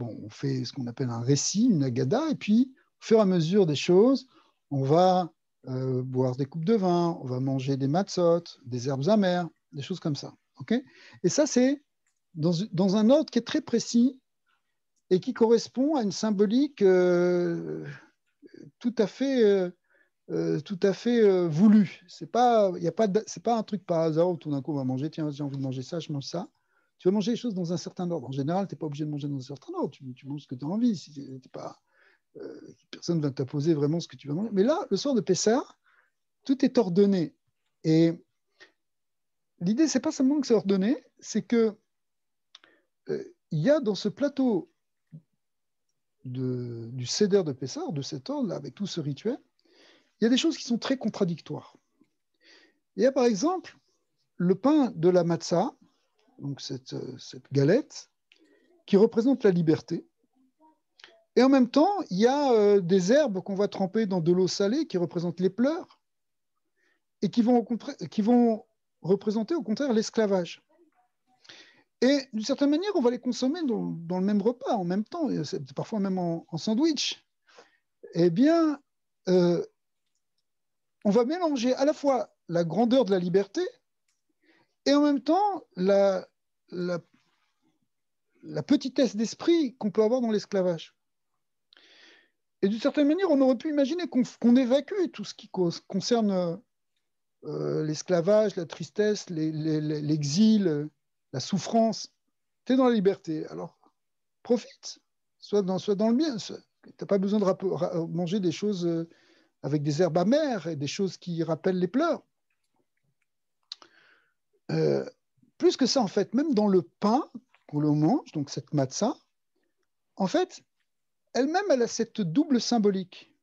on fait ce qu'on appelle un récit, une agada, et puis au fur et à mesure des choses, on va boire des coupes de vin, on va manger des matzot, des herbes amères, des choses comme ça. Okay, et ça, c'est dans un ordre qui est très précis et qui correspond à une symbolique tout à fait voulue. C'est pas un truc par hasard où tout d'un coup on va manger, tiens, j'ai envie de manger ça, je mange ça. Tu vas manger les choses dans un certain ordre. En général, tu n'es pas obligé de manger dans un certain ordre. Tu manges ce que tu as envie. Si t'es pas, personne ne va t'imposer vraiment ce que tu vas manger. Mais là, le soir de Pessah, tout est ordonné. Et l'idée, c'est pas seulement que c'est ordonné, c'est que il y a dans ce plateau du Seder de Pessah, de cet ordre-là, avec tout ce rituel, il y a des choses qui sont très contradictoires. Il y a par exemple le pain de la matzah, donc cette galette, qui représente la liberté. Et en même temps, il y a des herbes qu'on va tremper dans de l'eau salée qui représentent les pleurs et qui vont représenter au contraire l'esclavage. Et d'une certaine manière, on va les consommer dans le même repas, en même temps, parfois même en sandwich. Eh bien, on va mélanger à la fois la grandeur de la liberté et en même temps la petitesse d'esprit qu'on peut avoir dans l'esclavage. Et d'une certaine manière, on aurait pu imaginer qu'on évacue tout ce qui concerne l'esclavage, la tristesse, l'exil, la souffrance. Tu es dans la liberté, alors profite, soit dans le bien. Tu n'as pas besoin de manger des choses avec des herbes amères et des choses qui rappellent les pleurs. Plus que ça, en fait, même dans le pain qu'on le mange, donc cette matzah, en fait, elle-même, elle a cette double symbolique.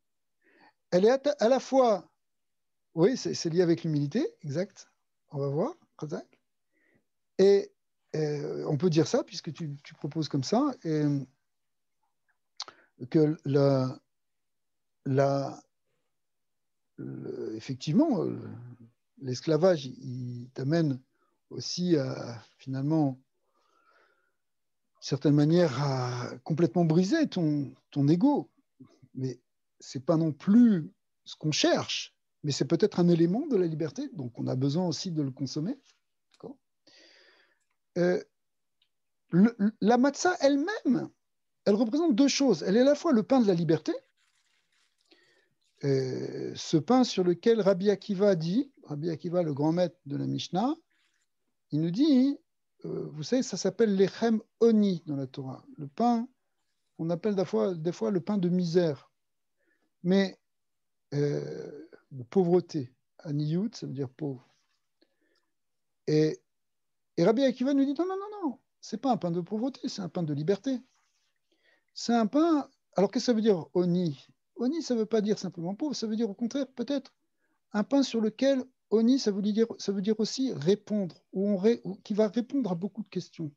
Elle est à la fois, oui, c'est lié avec l'humilité, exact, on va voir, et on peut dire ça, puisque tu proposes comme ça, et que effectivement, l'esclavage, il t'amène aussi à, finalement, d'une certaine manière, à complètement briser ton ego. Mais ce n'est pas non plus ce qu'on cherche, mais c'est peut-être un élément de la liberté, donc on a besoin aussi de le consommer. La matzah elle-même, elle représente deux choses. Elle est à la fois le pain de la liberté, ce pain sur lequel Rabbi Akiva, le grand maître de la Mishnah, il nous dit, vous savez, ça s'appelle l'echem oni dans la Torah, le pain, on appelle des fois le pain de misère, mais de pauvreté. Aniyut, ça veut dire pauvre. Et Rabbi Akiva nous dit, non, c'est pas un pain de pauvreté, c'est un pain de liberté. C'est un pain, alors qu'est-ce que ça veut dire oni? Oni, ça ne veut pas dire simplement pauvre, ça veut dire au contraire peut-être un pain sur lequel oni, ça veut dire aussi répondre, qui va répondre à beaucoup de questions,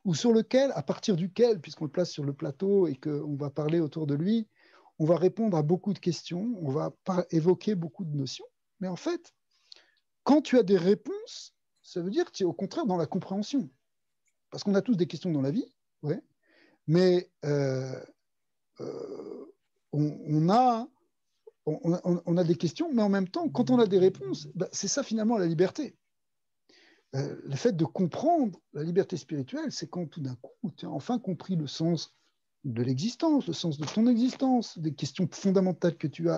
ou sur lequel, à partir duquel, puisqu'on le place sur le plateau et qu'on va parler autour de lui, on va répondre à beaucoup de questions, on va évoquer beaucoup de notions. Mais en fait, quand tu as des réponses, ça veut dire que tu es au contraire dans la compréhension. Parce qu'on a tous des questions dans la vie, ouais, mais on a des questions, mais en même temps, quand on a des réponses, c'est ça finalement la liberté. Le fait de comprendre la liberté spirituelle, c'est quand tout d'un coup, tu as enfin compris le sens de l'existence, le sens de ton existence, des questions fondamentales que tu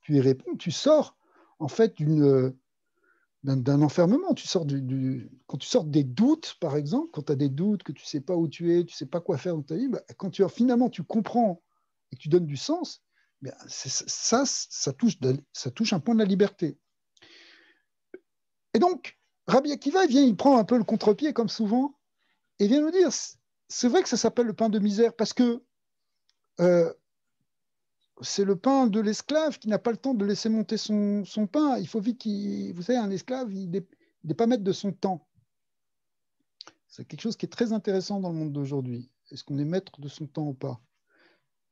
y réponds, tu sors en fait d'un enfermement. Quand tu sors des doutes, par exemple, quand tu as des doutes, que tu ne sais pas où tu es, tu ne sais pas quoi faire dans ta vie, quand finalement tu comprends et que tu donnes du sens, ça touche un point de la liberté. Et donc, Rabbi Akiva, il prend un peu le contre-pied, comme souvent, et vient nous dire, c'est vrai que ça s'appelle le pain de misère, parce que c'est le pain de l'esclave qui n'a pas le temps de laisser monter son pain. Il faut vite vous savez, un esclave, il n'est pas maître de son temps. C'est quelque chose qui est très intéressant dans le monde d'aujourd'hui. Est-ce qu'on est maître de son temps ou pas?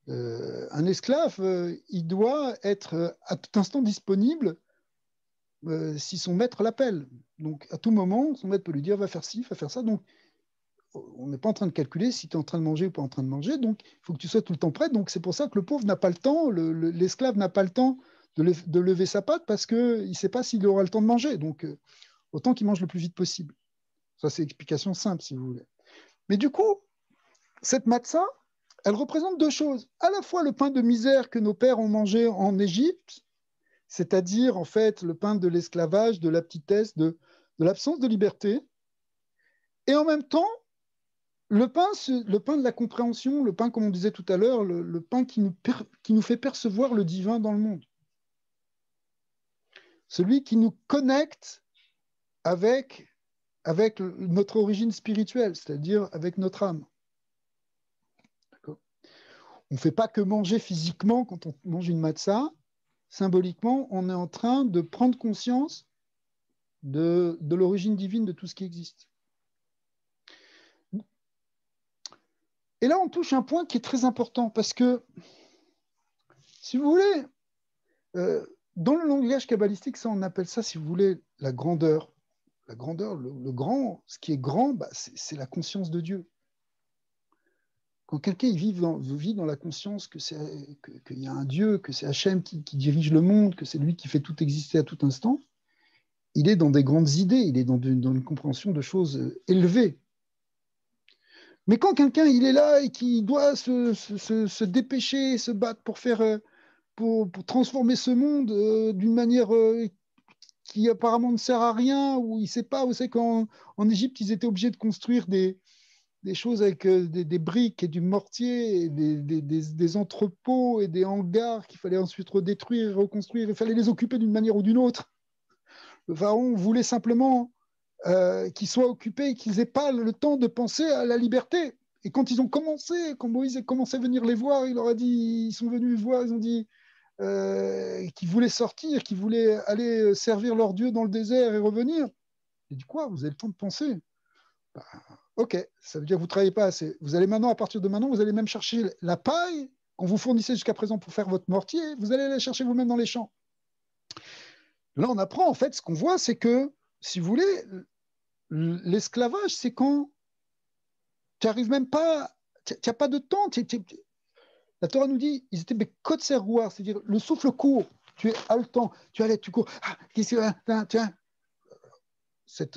Un esclave, il doit être à tout instant disponible si son maître l'appelle. Donc, à tout moment, son maître peut lui dire va faire ci, va faire ça. Donc, on n'est pas en train de calculer si tu es en train de manger ou pas en train de manger, donc il faut que tu sois tout le temps prêt. Donc c'est pour ça que le pauvre n'a pas le temps, l'esclave n'a pas le temps de lever sa patte parce qu'il ne sait pas s'il aura le temps de manger. Donc autant qu'il mange le plus vite possible. Ça, c'est l'explication simple, si vous voulez. Mais du coup, cette matzah, elle représente deux choses. À la fois le pain de misère que nos pères ont mangé en Égypte, c'est-à-dire en fait le pain de l'esclavage, de la petitesse, de l'absence de liberté, et en même temps, le pain de la compréhension, le pain, comme on disait tout à l'heure, le pain qui nous fait percevoir le divin dans le monde. Celui qui nous connecte avec notre origine spirituelle, c'est-à-dire avec notre âme. D'accord ? On ne fait pas que manger physiquement quand on mange une matzah. Symboliquement, on est en train de prendre conscience de l'origine divine de tout ce qui existe. Et là, on touche un point qui est très important parce que, si vous voulez, dans le langage kabbalistique, ça, on appelle ça, si vous voulez, la grandeur. La grandeur, le grand, ce qui est grand, bah, c'est la conscience de Dieu. Quand quelqu'un vit dans la conscience qu'il y a un Dieu, que c'est Hachem qui dirige le monde, que c'est lui qui fait tout exister à tout instant, il est dans des grandes idées, il est dans une compréhension de choses élevées. Mais quand quelqu'un il est là et qui doit se dépêcher, se battre pour transformer ce monde d'une manière qui apparemment ne sert à rien, ou il ne sait pas, vous savez qu'en Égypte, ils étaient obligés de construire des choses avec des briques et du mortier, et des entrepôts et des hangars qu'il fallait ensuite redétruire et reconstruire. Il fallait les occuper d'une manière ou d'une autre. Le pharaon voulait simplement qu'ils soient occupés et qu'ils n'aient pas le temps de penser à la liberté. Et quand Moïse a commencé à venir les voir, il leur a dit, ils sont venus voir, ils ont dit qu'ils voulaient sortir, qu'ils voulaient aller servir leur Dieu dans le désert et revenir. Il dit quoi ? Vous avez le temps de penser ? Bah, ok, ça veut dire que vous ne travaillez pas assez. Vous allez maintenant, à partir de maintenant, vous allez même chercher la paille qu'on vous fournissait jusqu'à présent pour faire votre mortier, vous allez la chercher vous-même dans les champs. Là, on apprend, en fait, ce qu'on voit, c'est que, si vous voulez, l'esclavage, c'est quand tu n'arrives même pas, tu n'as pas de temps. La Torah nous dit, ils étaient bekotser-rouar, c'est-à-dire le souffle court, tu es haletant, tu allais, tu cours. Ah, tiens. Cet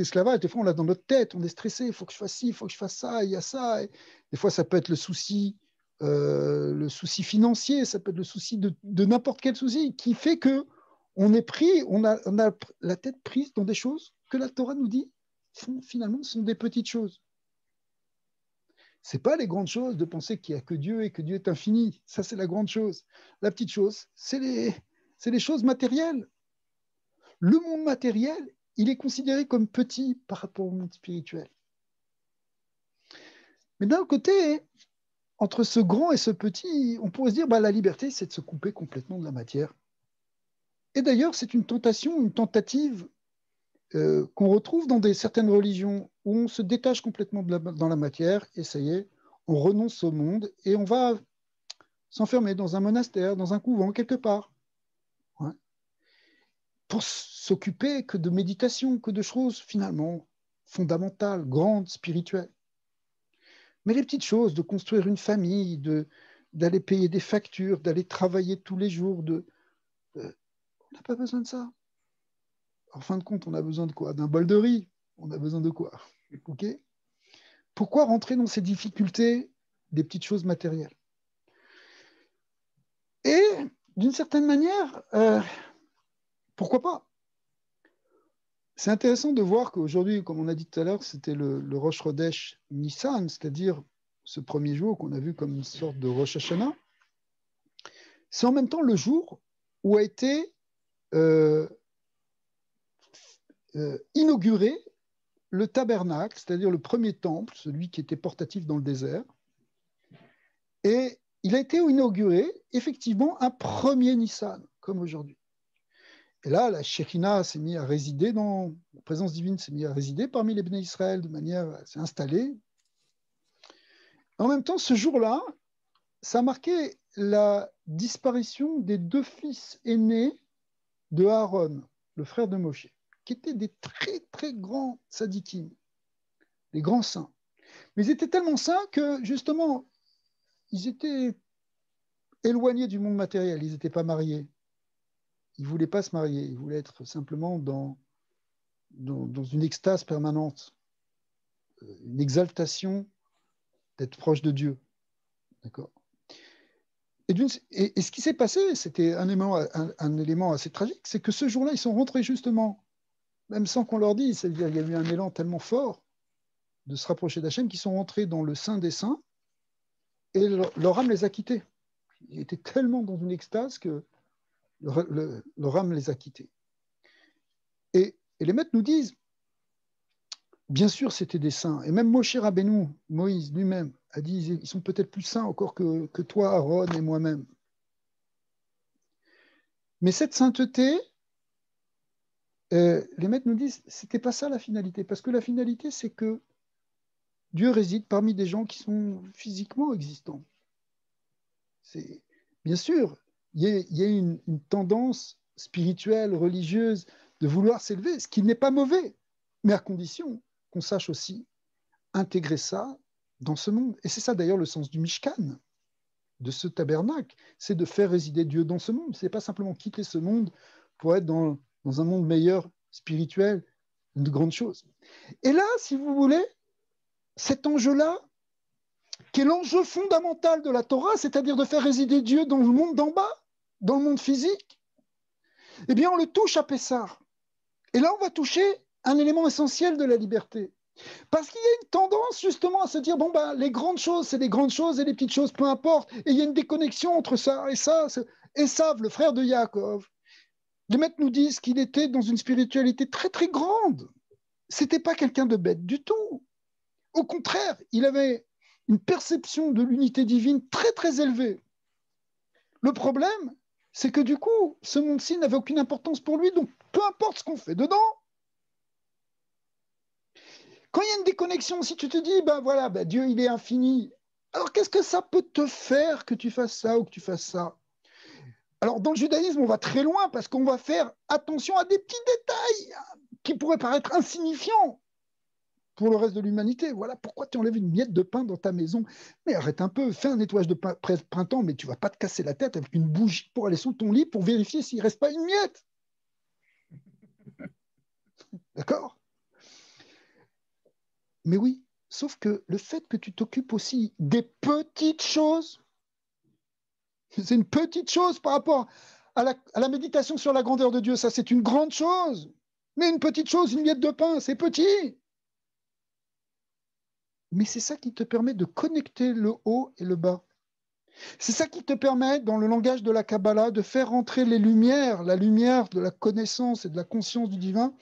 esclavage, des fois, on l'a dans notre tête, on est stressé, il faut que je fasse ci, il faut que je fasse ça, il y a ça. Et des fois, ça peut être le souci financier, ça peut être le souci de n'importe quel souci qui fait que on est pris, on a la tête prise dans des choses que la Torah nous dit finalement sont des petites choses. C'est pas les grandes choses de penser qu'il n'y a que Dieu et que Dieu est infini. Ça, c'est la grande chose. La petite chose, c'est les choses matérielles. Le monde matériel, il est considéré comme petit par rapport au monde spirituel. Mais d'un côté, entre ce grand et ce petit, on pourrait se dire, la liberté, c'est de se couper complètement de la matière. Et d'ailleurs, c'est une tentative qu'on retrouve dans certaines religions où on se détache complètement dans la matière et ça y est, on renonce au monde et on va s'enfermer dans un monastère, dans un couvent, quelque part. Ouais. Pour s'occuper que de méditation, que de choses finalement fondamentales, grandes, spirituelles. Mais les petites choses, de construire une famille, d'aller payer des factures, d'aller travailler tous les jours, on n'a pas besoin de ça. En fin de compte, on a besoin de quoi ? D'un bol de riz. On a besoin de quoi ? Okay ? Pourquoi rentrer dans ces difficultés des petites choses matérielles ? Et d'une certaine manière, pourquoi pas ? C'est intéressant de voir qu'aujourd'hui, comme on a dit tout à l'heure, c'était le Rosh Chodesh Nissan, c'est-à-dire ce premier jour qu'on a vu comme une sorte de Rosh Hashanah. C'est en même temps le jour où a été inauguré le tabernacle, c'est-à-dire le premier temple, celui qui était portatif dans le désert. Et il a été inauguré, effectivement, un premier Nissan, comme aujourd'hui. Et là, la Shekhina s'est mise à résider la présence divine s'est mise à résider parmi les Bnei Israël de manière à s'installer. En même temps, ce jour-là, ça a marqué la disparition des deux fils aînés de Aaron, le frère de Moshe, qui étaient des très, très grands tzadikim, les grands saints. Mais ils étaient tellement saints que, justement, ils étaient éloignés du monde matériel, ils n'étaient pas mariés. Ils ne voulaient pas se marier, ils voulaient être simplement dans une extase permanente, une exaltation d'être proche de Dieu. D'accord. Et ce qui s'est passé, c'était un élément assez tragique, c'est que ce jour-là, ils sont rentrés justement, même sans qu'on leur dise, c'est-à-dire qu'il y a eu un élan tellement fort de se rapprocher d'Hachem qu'ils sont rentrés dans le Saint des Saints et leur âme les a quittés. Ils étaient tellement dans une extase que leur âme les a quittés. Et les maîtres nous disent, bien sûr, c'était des saints. Et même Moshe Rabbeinu, Moïse lui-même, a dit, ils sont peut-être plus saints encore que toi, Aaron et moi-même. Mais cette sainteté, les maîtres nous disent, c'était pas ça la finalité. Parce que la finalité, c'est que Dieu réside parmi des gens qui sont physiquement existants. Bien sûr, il y a une tendance spirituelle, religieuse, de vouloir s'élever, ce qui n'est pas mauvais, mais à condition qu'on sache aussi intégrer ça dans ce monde. Et c'est ça d'ailleurs le sens du Mishkan, de ce tabernacle, c'est de faire résider Dieu dans ce monde. Ce n'est pas simplement quitter ce monde pour être dans un monde meilleur, spirituel, une grande chose. Et là, si vous voulez, cet enjeu-là, qui est l'enjeu fondamental de la Torah, c'est-à-dire de faire résider Dieu dans le monde d'en bas, dans le monde physique, eh bien, on le touche à Pessah. Et là, on va toucher un élément essentiel de la liberté. Parce qu'il y a une tendance, justement, à se dire, bon, ben, les grandes choses, c'est les grandes choses, et les petites choses, peu importe. Et il y a une déconnexion entre ça et ça. Esav, le frère de Yaakov, les maîtres nous disent qu'il était dans une spiritualité très, très grande. C'était pas quelqu'un de bête du tout. Au contraire, il avait une perception de l'unité divine très, très élevée. Le problème, c'est que du coup, ce monde-ci n'avait aucune importance pour lui, donc peu importe ce qu'on fait dedans. Quand il y a une déconnexion, si tu te dis, ben voilà, ben Dieu, il est infini, alors qu'est-ce que ça peut te faire que tu fasses ça ou que tu fasses ça? Alors, dans le judaïsme, on va très loin parce qu'on va faire attention à des petits détails qui pourraient paraître insignifiants pour le reste de l'humanité. Voilà pourquoi tu enlèves une miette de pain dans ta maison. Mais arrête un peu, fais un nettoyage de printemps, mais tu ne vas pas te casser la tête avec une bougie pour aller sous ton lit pour vérifier s'il ne reste pas une miette. D'accord? Mais oui, sauf que le fait que tu t'occupes aussi des petites choses, c'est une petite chose par rapport à la méditation sur la grandeur de Dieu, ça c'est une grande chose. Mais une petite chose, une miette de pain, c'est petit. Mais c'est ça qui te permet de connecter le haut et le bas. C'est ça qui te permet, dans le langage de la Kabbalah, de faire entrer les lumières, la lumière de la connaissance et de la conscience du divin,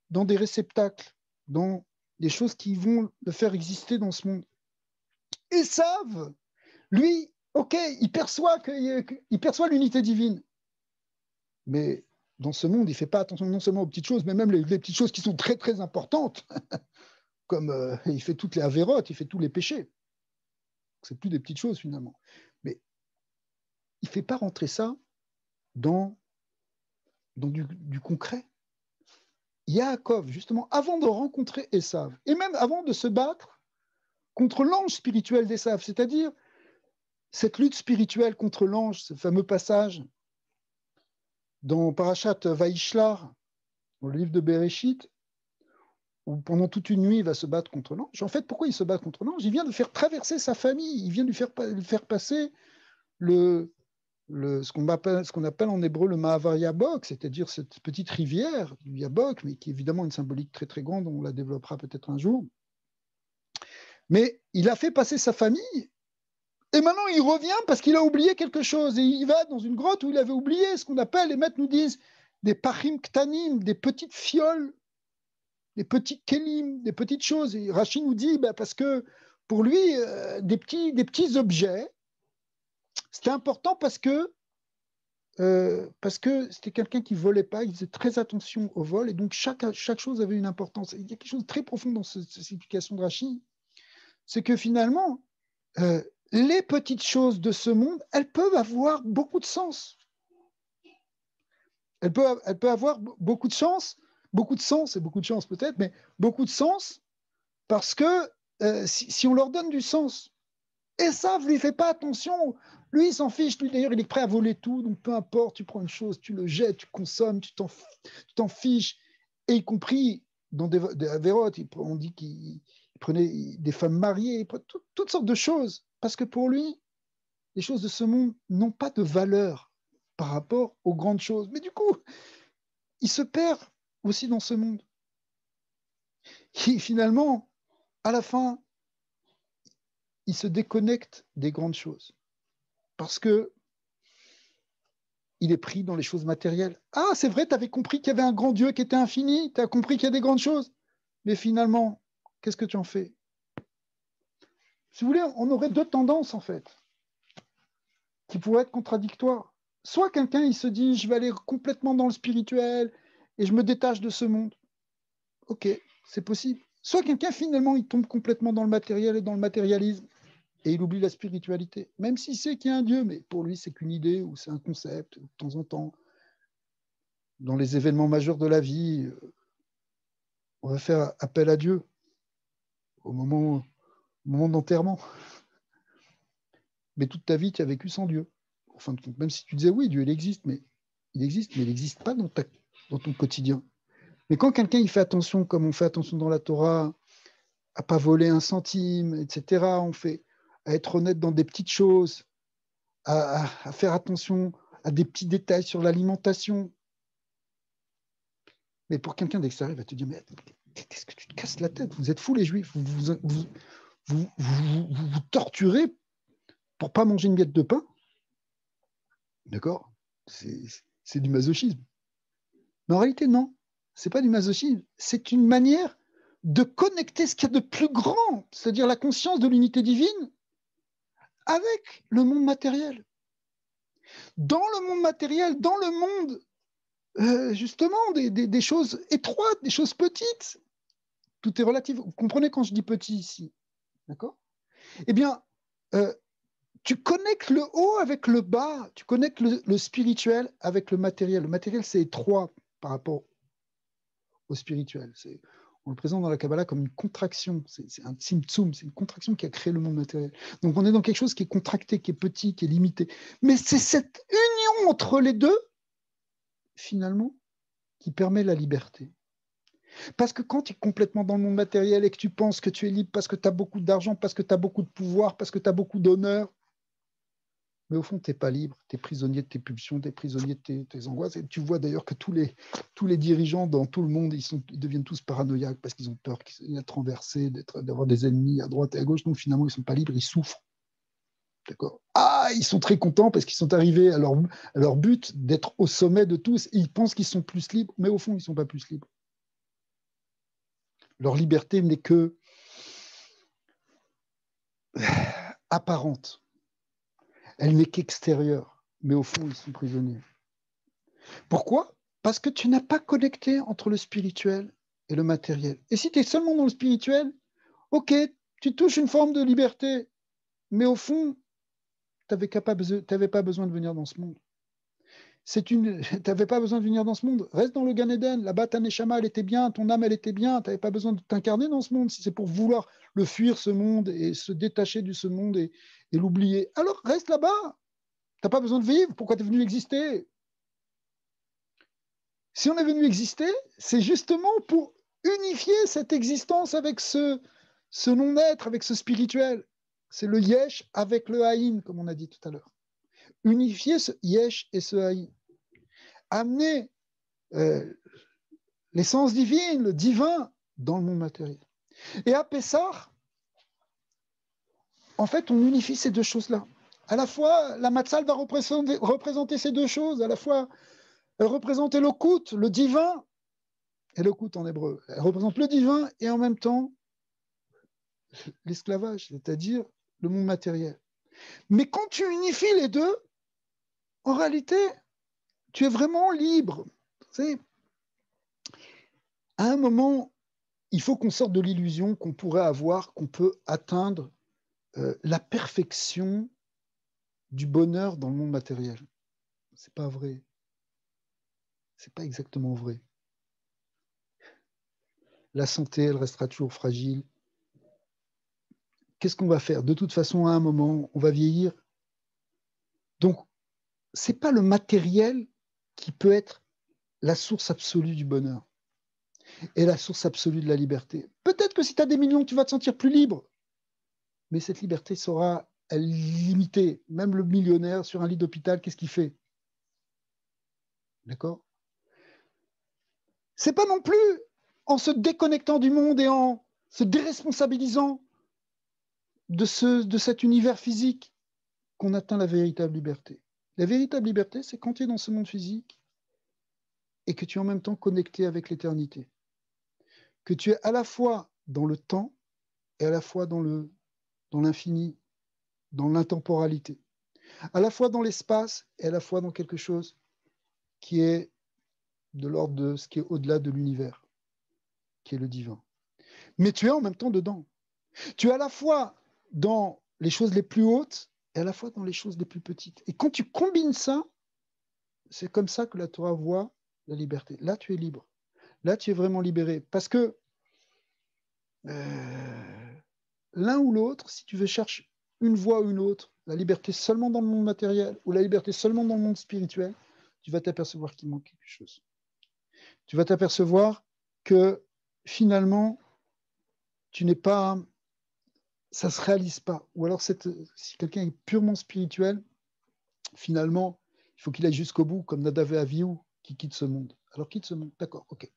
dans des réceptacles, dans des choses qui vont le faire exister dans ce monde. Esav, lui, ok, il perçoit l'unité divine. Mais dans ce monde, il ne fait pas attention non seulement aux petites choses, mais même les petites choses qui sont très, très importantes. Comme il fait toutes les avérotes, il fait tous les péchés. C'est plus des petites choses finalement. Mais il ne fait pas rentrer ça dans du concret. Yaakov, justement, avant de rencontrer Esav, et même avant de se battre contre l'ange spirituel d'Esav, c'est-à-dire cette lutte spirituelle contre l'ange, ce fameux passage dans Parashat Vaishlar, dans le livre de Bereshit, où pendant toute une nuit, il va se battre contre l'ange. En fait, pourquoi il se bat contre l'ange? Il vient de faire traverser sa famille, il vient de lui faire passer ce qu'on appelle en hébreu le Mahavar Yabok, c'est-à-dire cette petite rivière du Yabok, mais qui est évidemment une symbolique très très grande, on la développera peut-être un jour. Mais il a fait passer sa famille, et maintenant il revient parce qu'il a oublié quelque chose, et il va dans une grotte où il avait oublié ce qu'on appelle, les maîtres nous disent, des pachim ktanim, des petites fioles, des petits kelim, des petites choses. Et Rachid nous dit, parce que pour lui, des petits objets, c'était important parce que c'était quelqu'un qui ne volait pas, il faisait très attention au vol, et donc chaque chose avait une importance. Il y a quelque chose de très profond dans cette explication de Rachid, c'est que finalement, les petites choses de ce monde, elles peuvent avoir beaucoup de sens. Elles peuvent avoir beaucoup de sens et beaucoup de chance peut-être, mais beaucoup de sens Parce que si on leur donne du sens, Esav ne lui fait pas attention. Lui, il s'en fiche. Lui, d'ailleurs, il est prêt à voler tout. Donc, peu importe, tu prends une chose, tu le jettes, tu consommes, tu t'en fiches. Et y compris dans des Avérotes, on dit qu'il prenait des femmes mariées, toutes sortes de choses. Parce que pour lui, les choses de ce monde n'ont pas de valeur par rapport aux grandes choses. Mais du coup, il se perd aussi dans ce monde. Et finalement, à la fin, il se déconnecte des grandes choses. Parce que il est pris dans les choses matérielles. Ah, c'est vrai, tu avais compris qu'il y avait un grand Dieu qui était infini, tu as compris qu'il y a des grandes choses. Mais finalement, qu'est-ce que tu en fais? Si vous voulez, on aurait deux tendances, en fait, qui pourraient être contradictoires. Soit quelqu'un, il se dit, je vais aller complètement dans le spirituel et je me détache de ce monde. Ok, c'est possible. Soit quelqu'un, finalement, il tombe complètement dans le matériel et dans le matérialisme et il oublie la spiritualité. Même s'il sait qu'il y a un Dieu, mais pour lui, c'est qu'une idée ou c'est un concept, de temps en temps. Dans les événements majeurs de la vie, on va faire appel à Dieu au moment d'enterrement. Mais toute ta vie, tu as vécu sans Dieu. En fin de compte, même si tu disais oui, Dieu, il existe, mais il n'existe pas dans ton quotidien. Mais quand quelqu'un il fait attention, comme on fait attention dans la Torah, à pas voler un centime, etc., on fait à être honnête dans des petites choses, à faire attention à des petits détails sur l'alimentation. Mais pour quelqu'un d'extérieur, il va te dire, mais qu'est-ce que tu te casses la tête? Vous êtes fous les Juifs, vous torturez pour pas manger une miette de pain. D'accord? C'est du masochisme. Mais en réalité, non. C'est pas du masochisme. C'est une manière de connecter ce qu'il y a de plus grand, c'est-à-dire la conscience de l'unité divine, avec le monde matériel. Dans le monde matériel, dans le monde, justement, des choses étroites, des choses petites, tout est relatif. Vous comprenez quand je dis petit ici? D'accord? Eh bien, tu connectes le haut avec le bas, tu connectes le spirituel avec le matériel. Le matériel, c'est étroit par rapport au spirituel. On le présente dans la Kabbalah comme une contraction. C'est un tzimtzum, c'est une contraction qui a créé le monde matériel. Donc on est dans quelque chose qui est contracté, qui est petit, qui est limité. Mais c'est cette union entre les deux, finalement, qui permet la liberté. Parce que quand tu es complètement dans le monde matériel et que tu penses que tu es libre parce que tu as beaucoup d'argent, parce que tu as beaucoup de pouvoir, parce que tu as beaucoup d'honneur, mais au fond, tu n'es pas libre, tu es prisonnier de tes pulsions, tu es prisonnier de tes angoisses. Et tu vois d'ailleurs que tous les dirigeants dans tout le monde, ils deviennent tous paranoïaques parce qu'ils ont peur d'être renversés, d'avoir des ennemis à droite et à gauche. Donc finalement, ils ne sont pas libres, ils souffrent. D'accord? Ah, ils sont très contents parce qu'ils sont arrivés à leur but d'être au sommet de tous. Et ils pensent qu'ils sont plus libres, mais au fond, ils ne sont pas plus libres. Leur liberté n'est que apparente. Elle n'est qu'extérieure. Mais au fond, ils sont prisonniers. Pourquoi? Parce que tu n'as pas connecté entre le spirituel et le matériel. Et si tu es seulement dans le spirituel, ok, tu touches une forme de liberté, mais au fond, tu n'avais pas besoin de venir dans ce monde. Tu n'avais pas besoin de venir dans ce monde. Reste dans le Gan Eden. Là-bas, ta neshama, elle était bien, ton âme, elle était bien. Tu n'avais pas besoin de t'incarner dans ce monde. Si c'est pour vouloir le fuir, ce monde, et se détacher de ce monde et l'oublier, alors reste là-bas. Tu n'as pas besoin de vivre. Pourquoi tu es venu exister? Si on est venu exister, c'est justement pour unifier cette existence avec ce non-être, avec ce spirituel. C'est le yesh avec le haïn, comme on a dit tout à l'heure. Unifier ce yesh et ce haïn. Amener l'essence divine, le divin, dans le monde matériel. Et à Pessah, en fait, on unifie ces deux choses-là. À la fois, la Matzal va représenter ces deux choses, à la fois représenter le Kout, le divin, et le Kout en hébreu. Elle représente le divin et en même temps l'esclavage, c'est-à-dire le monde matériel. Mais quand tu unifies les deux, en réalité, tu es vraiment libre. Tu sais, à un moment, il faut qu'on sorte de l'illusion qu'on pourrait avoir, qu'on peut atteindre la perfection du bonheur dans le monde matériel. C'est pas vrai. C'est pas exactement vrai. La santé, elle restera toujours fragile. qu'est-ce qu'on va faire? De toute façon, à un moment, on va vieillir. Donc, ce n'est pas le matériel qui peut être la source absolue du bonheur et la source absolue de la liberté. Peut-être que si tu as des millions, tu vas te sentir plus libre, mais cette liberté sera limitée. Même le millionnaire sur un lit d'hôpital, qu'est-ce qu'il fait? D'accord? C'est pas non plus en se déconnectant du monde et en se déresponsabilisant de cet univers physique qu'on atteint la véritable liberté. La véritable liberté, c'est quand tu es dans ce monde physique et que tu es en même temps connecté avec l'éternité. Que tu es à la fois dans le temps et à la fois dans l'infini, dans l'intemporalité. À la fois dans l'espace et à la fois dans quelque chose qui est de l'ordre de ce qui est au-delà de l'univers, qui est le divin. Mais tu es en même temps dedans. Tu es à la fois dans les choses les plus hautes et à la fois dans les choses les plus petites. Et quand tu combines ça, c'est comme ça que la Torah voit la liberté. Là, tu es libre. Là, tu es vraiment libéré. Parce que l'un ou l'autre, si tu veux chercher une voie ou une autre, la liberté seulement dans le monde matériel ou la liberté seulement dans le monde spirituel, tu vas t'apercevoir qu'il manque quelque chose. Tu vas t'apercevoir que finalement, tu n'es pas, ça ne se réalise pas. Ou alors, si quelqu'un est purement spirituel, finalement, il faut qu'il aille jusqu'au bout, comme Nadav et Avihu, qui quittent ce monde. Alors, quitte ce monde, d'accord, ok.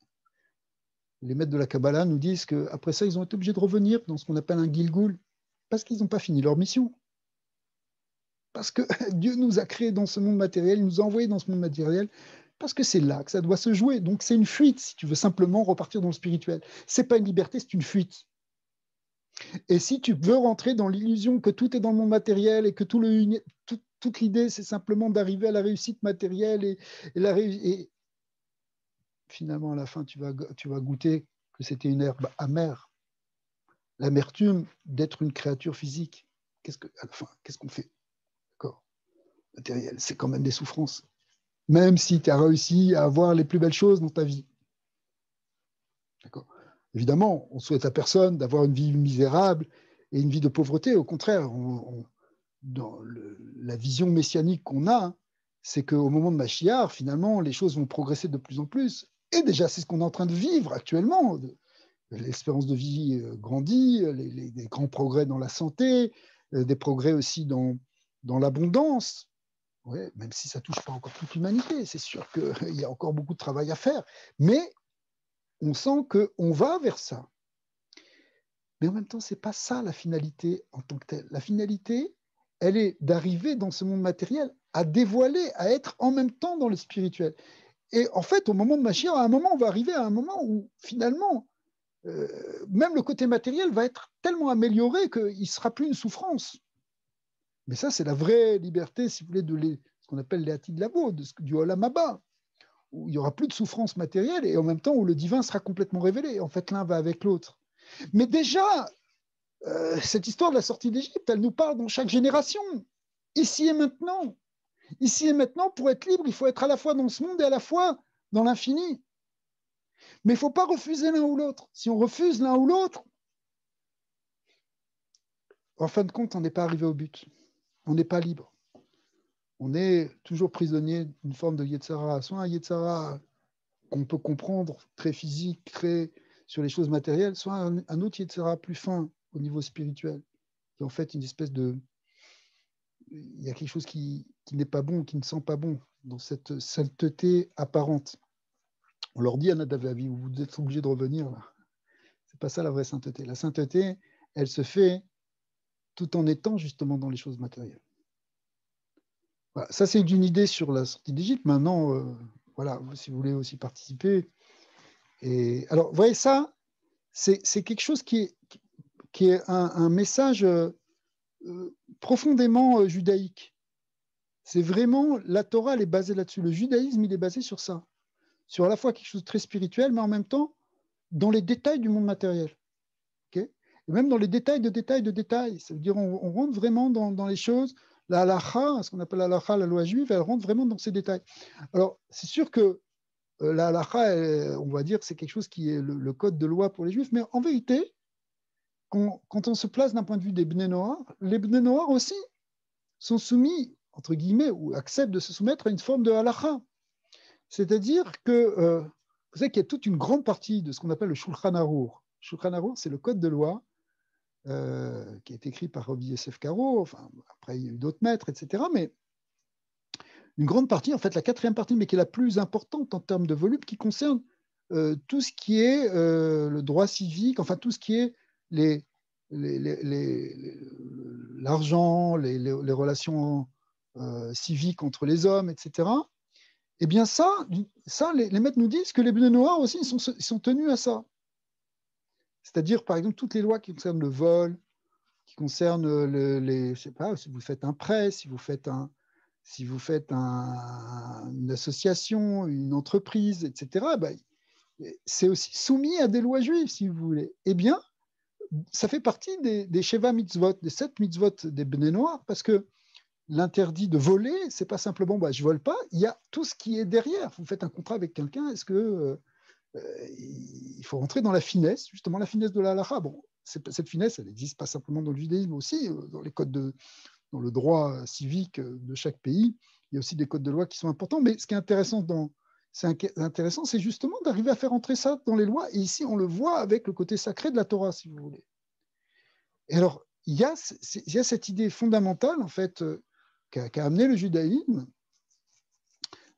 Les maîtres de la Kabbalah nous disent qu'après ça, ils ont été obligés de revenir dans ce qu'on appelle un Gilgul, parce qu'ils n'ont pas fini leur mission. Parce que Dieu nous a créés dans ce monde matériel, il nous a envoyés dans ce monde matériel, parce que c'est là que ça doit se jouer. Donc c'est une fuite, si tu veux simplement repartir dans le spirituel. Ce n'est pas une liberté, c'est une fuite. Et si tu veux rentrer dans l'illusion que tout est dans le monde matériel et que toute l'idée, c'est simplement d'arriver à la réussite matérielle et finalement, à la fin, tu vas goûter que c'était une herbe amère. L'amertume d'être une créature physique. À la fin, qu'est-ce qu'on fait? D'accord. Matériel, c'est quand même des souffrances. Même si tu as réussi à avoir les plus belles choses dans ta vie. D'accord. Évidemment, on ne souhaite à personne d'avoir une vie misérable et une vie de pauvreté. Au contraire, dans la vision messianique qu'on a, c'est qu'au moment de Mashiach, finalement, les choses vont progresser de plus en plus. Et déjà, c'est ce qu'on est en train de vivre actuellement. L'espérance de vie grandit, les grands progrès dans la santé, des progrès aussi dans l'abondance. Ouais, même si ça ne touche pas encore toute l'humanité, c'est sûr qu'il y a encore beaucoup de travail à faire. Mais on sent qu'on va vers ça. Mais en même temps, ce n'est pas ça la finalité en tant que telle. La finalité, elle est d'arriver dans ce monde matériel à dévoiler, à être en même temps dans le spirituel. Et en fait, au moment de Mashiach, à un moment, on va arriver à un moment où finalement, même le côté matériel va être tellement amélioré qu'il ne sera plus une souffrance. Mais ça, c'est la vraie liberté, si vous voulez, ce qu'on appelle les Hatid Lavo, du Olam Haba, où il n'y aura plus de souffrance matérielle et en même temps où le divin sera complètement révélé. En fait, l'un va avec l'autre. Mais déjà, cette histoire de la sortie d'Égypte, elle nous parle dans chaque génération, ici et maintenant. Ici et maintenant, pour être libre, il faut être à la fois dans ce monde et à la fois dans l'infini. Mais il ne faut pas refuser l'un ou l'autre. Si on refuse l'un ou l'autre, en fin de compte, on n'est pas arrivé au but. On n'est pas libre. On est toujours prisonnier d'une forme de Yetzara. Soit un Yetzara qu'on peut comprendre, très physique, très sur les choses matérielles, soit un autre Yetzara plus fin au niveau spirituel, qui est en fait une espèce de... Il y a quelque chose qui n'est pas bon, qui ne sent pas bon, dans cette sainteté apparente. On leur dit à Nadav et Avihu, vous êtes obligés de revenir là. C'est pas ça la vraie sainteté. La sainteté, elle se fait tout en étant justement dans les choses matérielles. Voilà. Ça, c'est une idée sur la sortie d'Égypte. Maintenant, voilà, si vous voulez aussi participer. Et alors, vous voyez, ça, c'est quelque chose qui est un message profondément judaïque. C'est vraiment, la Torah, elle est basée là-dessus. Le judaïsme, il est basé sur ça. Sur à la fois quelque chose de très spirituel, mais en même temps, dans les détails du monde matériel. Okay, et même dans les détails de détails de détails. Ça veut dire on rentre vraiment dans les choses. La halakha, ce qu'on appelle la halakha, la loi juive, elle rentre vraiment dans ces détails. Alors, c'est sûr que la halakha, on va dire, c'est quelque chose qui est le code de loi pour les juifs, mais en vérité, quand on se place d'un point de vue des Bnei Noach, les Bnei Noach aussi sont soumis, entre guillemets, ou acceptent de se soumettre à une forme de halakha. C'est-à-dire que, vous savez qu'il y a toute une grande partie de ce qu'on appelle le Shulchan Aruch. Shulchan Aruch, c'est le code de loi qui est écrit par Rabbi Yosef Karo, enfin, après il y a eu d'autres maîtres, etc. Mais une grande partie, en fait la quatrième partie, mais qui est la plus importante en termes de volume, qui concerne tout ce qui est le droit civique, enfin tout ce qui est l'argent, les relations civiques entre les hommes, etc. Eh bien ça les maîtres nous disent que les Bnei Noach aussi, ils sont tenus à ça. C'est-à-dire, par exemple, toutes les lois qui concernent le vol, qui concernent je sais pas, si vous faites un prêt, si vous faites une association, une entreprise, etc., ben, c'est aussi soumis à des lois juives, si vous voulez. Eh bien, ça fait partie des Sheva Mitzvot, des 7 mitzvot des Bnei Noach, parce que l'interdit de voler, c'est pas simplement je vole pas, il y a tout ce qui est derrière. Vous faites un contrat avec quelqu'un, est-ce que il faut rentrer dans la finesse, justement la finesse de la halakha. Bon, cette finesse, elle n'existe pas simplement dans le judaïsme aussi, dans les codes dans le droit civique de chaque pays, il y a aussi des codes de loi qui sont importants, mais ce qui est intéressant c'est justement d'arriver à faire entrer ça dans les lois, et ici on le voit avec le côté sacré de la Torah, si vous voulez. Et alors, il y a cette idée fondamentale, en fait, qu'a amené le judaïsme,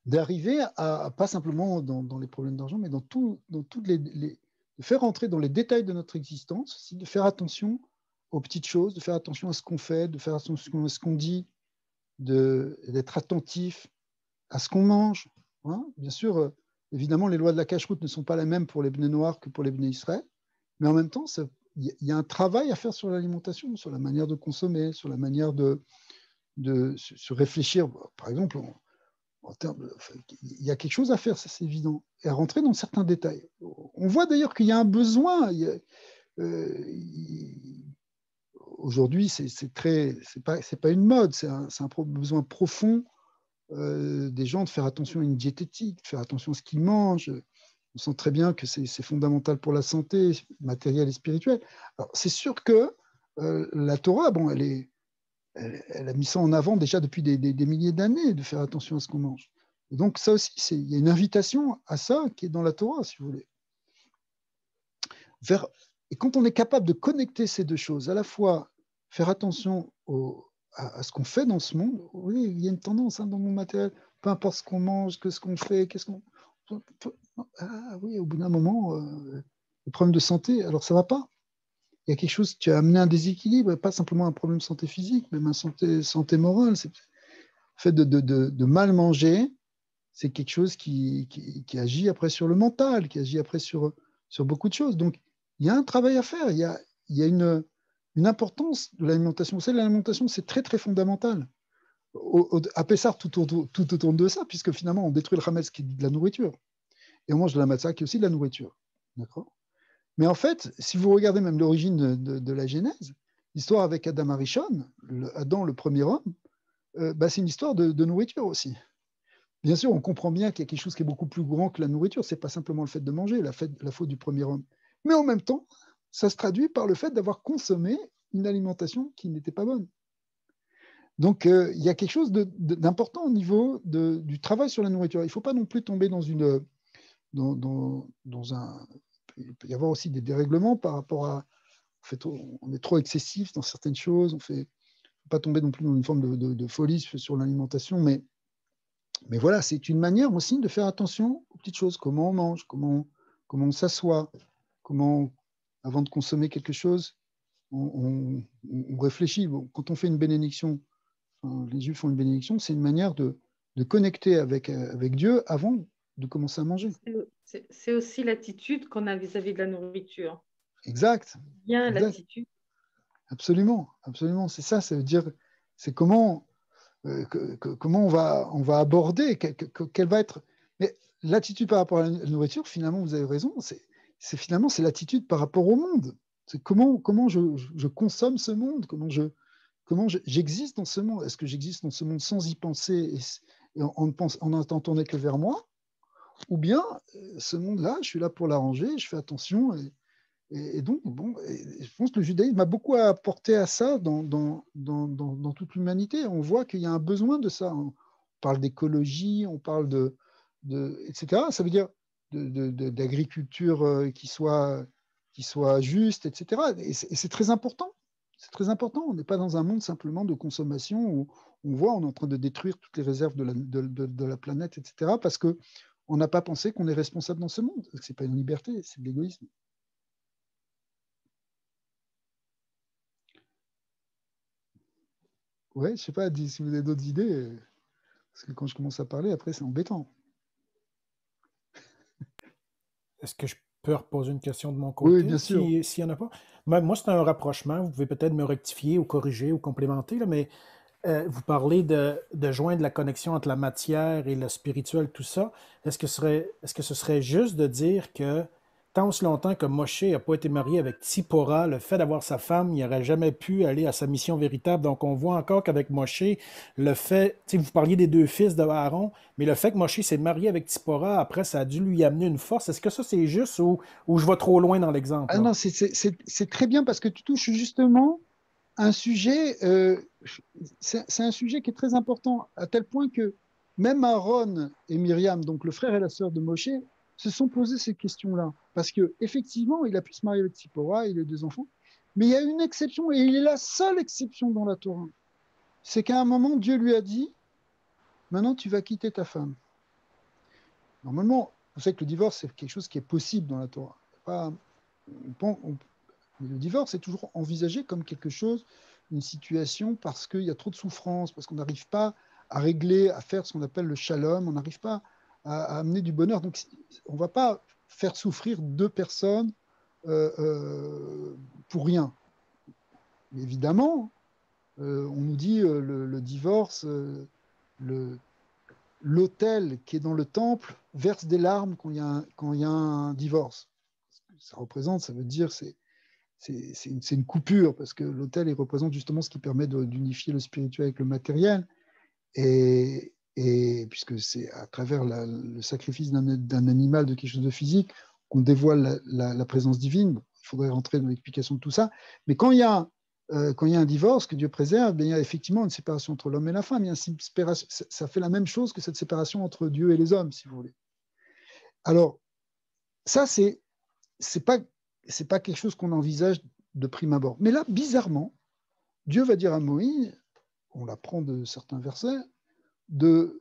d'arriver à pas simplement dans les problèmes d'argent, mais dans toutes de faire entrer dans les détails de notre existence, aussi, de faire attention aux petites choses, de faire attention à ce qu'on fait, de faire attention à ce qu'on dit, d'être attentif à ce qu'on mange. Hein. Bien sûr, évidemment, les lois de la cacheroute ne sont pas les mêmes pour les Bnei Noach que pour les Bnei Israël, mais en même temps, il y a un travail à faire sur l'alimentation, sur la manière de consommer, sur la manière de se réfléchir. Par exemple, il y a quelque chose à faire, ça c'est évident, et à rentrer dans certains détails. On voit d'ailleurs qu'il y a un besoin. Aujourd'hui, c'est pas une mode, c'est un besoin profond des gens de faire attention à une diététique, de faire attention à ce qu'ils mangent. On sent très bien que c'est fondamental pour la santé matérielle et spirituelle. Alors, c'est sûr que la Torah, bon, elle a mis ça en avant déjà depuis des milliers d'années, de faire attention à ce qu'on mange. Et donc ça aussi, il y a une invitation à ça qui est dans la Torah, si vous voulez. Et quand on est capable de connecter ces deux choses, à la fois faire attention à ce qu'on fait dans ce monde, oui, il y a une tendance dans mon matériel, peu importe ce qu'on mange, ce qu'on fait, ah oui, au bout d'un moment, le problème de santé, alors ça ne va pas. Il y a quelque chose, tu as amené un déséquilibre, pas simplement un problème de santé physique, même un santé morale. Le fait de mal manger, c'est quelque chose qui agit après sur le mental, qui agit après sur beaucoup de choses. Donc, il y a un travail à faire, il y a une importance de l'alimentation. Vous savez, l'alimentation, c'est très, très fondamental. À Pessah, tout autour de ça, puisque finalement, on détruit le Hametz qui est de la nourriture. Et on mange de la matzah qui est aussi de la nourriture. D'accord ? Mais en fait, si vous regardez même l'origine de la Genèse, l'histoire avec Adam Arishon, Adam, le premier homme, c'est une histoire de nourriture aussi. Bien sûr, on comprend bien qu'il y a quelque chose qui est beaucoup plus grand que la nourriture. Ce n'est pas simplement le fait de manger, la faute du premier homme. Mais en même temps, ça se traduit par le fait d'avoir consommé une alimentation qui n'était pas bonne. Donc, il y a quelque chose d'important au niveau du travail sur la nourriture. Il ne faut pas non plus tomber dans un... Il peut y avoir aussi des dérèglements par rapport à... on est trop excessif dans certaines choses. Il ne faut pas tomber non plus dans une forme de folie sur l'alimentation. Mais voilà, c'est une manière aussi de faire attention aux petites choses. Comment on mange, comment on s'assoit, comment, avant de consommer quelque chose, on réfléchit. Bon, quand on fait une bénédiction, les Juifs font une bénédiction, c'est une manière de connecter avec Dieu avant de commencer à manger. C'est aussi l'attitude qu'on a vis-à-vis de la nourriture. Exact. Bien l'attitude. Absolument, c'est ça. Ça veut dire, c'est comment on va aborder, quelle va être. Mais l'attitude par rapport à la nourriture, finalement, vous avez raison. C'est l'attitude par rapport au monde. C'est comment je consomme ce monde, comment j'existe dans ce monde. Est-ce que j'existe dans ce monde sans y penser et en n'entendant tourner que vers moi? Ou bien, ce monde-là, je suis là pour l'arranger, je fais attention Et donc, bon, je pense que le judaïsme a beaucoup apporté à ça dans toute l'humanité. On voit qu'il y a un besoin de ça. On parle d'écologie, on parle etc. Ça veut dire d'agriculture qui soit juste, etc. Et c'est très important. C'est très important. On n'est pas dans un monde simplement de consommation où on voit on est en train de détruire toutes les réserves de la planète, etc. Parce qu'on n'a pas pensé qu'on est responsable dans ce monde. Ce n'est pas une liberté, c'est de l'égoïsme. Ouais, je ne sais pas si vous avez d'autres idées, parce que quand je commence à parler, après, c'est embêtant. Est-ce que je peux reposer une question de mon Oui, côté, bien sûr. s'il n'y en a pas? Moi, c'est un rapprochement. Vous pouvez peut-être me rectifier ou corriger ou complémenter, là, mais vous parlez de joindre la connexion entre la matière et le spirituel, tout ça. Est-ce que ce serait juste de dire que tant aussi longtemps que Moshe n'a pas été marié avec Tzipora, le fait d'avoir sa femme, il n'aurait jamais pu aller à sa mission véritable. Donc, on voit encore qu'avec Moshe, le fait, vous parliez des deux fils de Aaron, mais le fait que Moshe s'est marié avec Tzipora, après, ça a dû lui amener une force. Est-ce que ça, c'est juste ou je vais trop loin dans l'exemple, Ah là? non, c'est très bien parce que tu touches justement un sujet, c'est un sujet qui est très important, à tel point que même Aaron et Myriam, donc le frère et la sœur de Moshe, se sont posés ces questions-là. Parce qu'effectivement, il a pu se marier avec Tzipora, il a eu deux enfants, mais il y a une exception, et il est la seule exception dans la Torah. C'est qu'à un moment, Dieu lui a dit, maintenant tu vas quitter ta femme. Normalement, vous savez que le divorce, c'est quelque chose qui est possible dans la Torah. Mais le divorce est toujours envisagé comme quelque chose, une situation parce qu'il y a trop de souffrance, parce qu'on n'arrive pas à régler, à faire ce qu'on appelle le shalom, on n'arrive pas à amener du bonheur. Donc, on ne va pas faire souffrir deux personnes pour rien. Mais évidemment, on nous dit le divorce, l'autel qui est dans le temple verse des larmes quand il y a un divorce. Ça représente, ça veut dire, c'est une coupure, parce que l'autel, il représente justement ce qui permet d'unifier le spirituel avec le matériel. Et puisque c'est à travers le sacrifice d'un animal, de quelque chose de physique, qu'on dévoile la présence divine. Il faudrait rentrer dans l'explication de tout ça. Mais quand il y a un divorce, que Dieu préserve, il y a effectivement une séparation entre l'homme et la femme. Il y a ça fait la même chose que cette séparation entre Dieu et les hommes, si vous voulez. Alors, ça, c'est pas quelque chose qu'on envisage de prime abord. Mais là, bizarrement, Dieu va dire à Moïse, on l'apprend de certains versets, le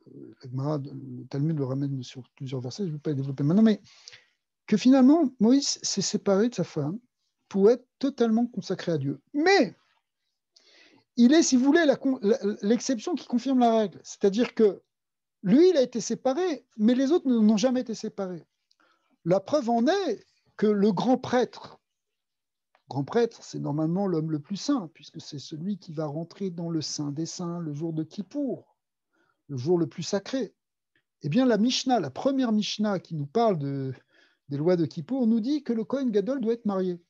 Talmud le ramène sur plusieurs versets, je ne vais pas les développer maintenant, mais que finalement, Moïse s'est séparé de sa femme pour être totalement consacré à Dieu. Mais il est, si vous voulez, l'exception qui confirme la règle. C'est-à-dire que lui, il a été séparé, mais les autres n'ont jamais été séparés. La preuve en est que le grand prêtre, c'est normalement l'homme le plus saint, puisque c'est celui qui va rentrer dans le Saint des Saints le jour de Kippour, le jour le plus sacré. Eh bien, la Mishnah, la première Mishnah qui nous parle des lois de Kippour, nous dit que le Kohen Gadol doit être marié.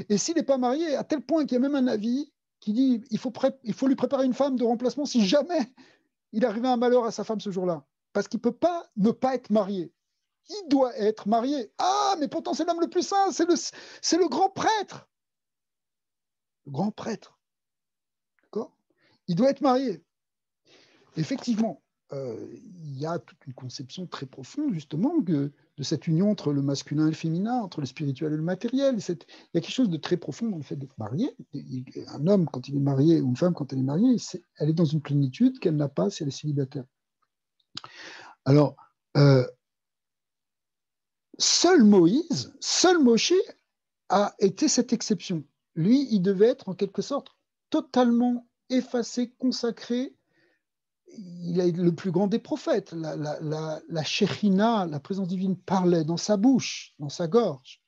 Et s'il n'est pas marié, à tel point qu'il y a même un avis qui dit qu'il faut lui préparer une femme de remplacement si jamais il arrivait un malheur à sa femme ce jour-là. Parce qu'il ne peut pas ne pas être marié. Il doit être marié. Ah, mais pourtant c'est l'homme le plus saint, c'est le grand prêtre. Le grand prêtre. D'accord ? Il doit être marié. Effectivement, il y a toute une conception très profonde, justement, de cette union entre le masculin et le féminin, entre le spirituel et le matériel. Il y a quelque chose de très profond dans le fait d'être marié. Un homme, quand il est marié, ou une femme, quand elle est mariée, elle est dans une plénitude qu'elle n'a pas si elle est célibataire. Alors, seul Moshe a été cette exception. Lui, il devait être en quelque sorte totalement effacé, consacré. Il est le plus grand des prophètes. La Shekhinah, la présence divine, parlait dans sa bouche, dans sa gorge.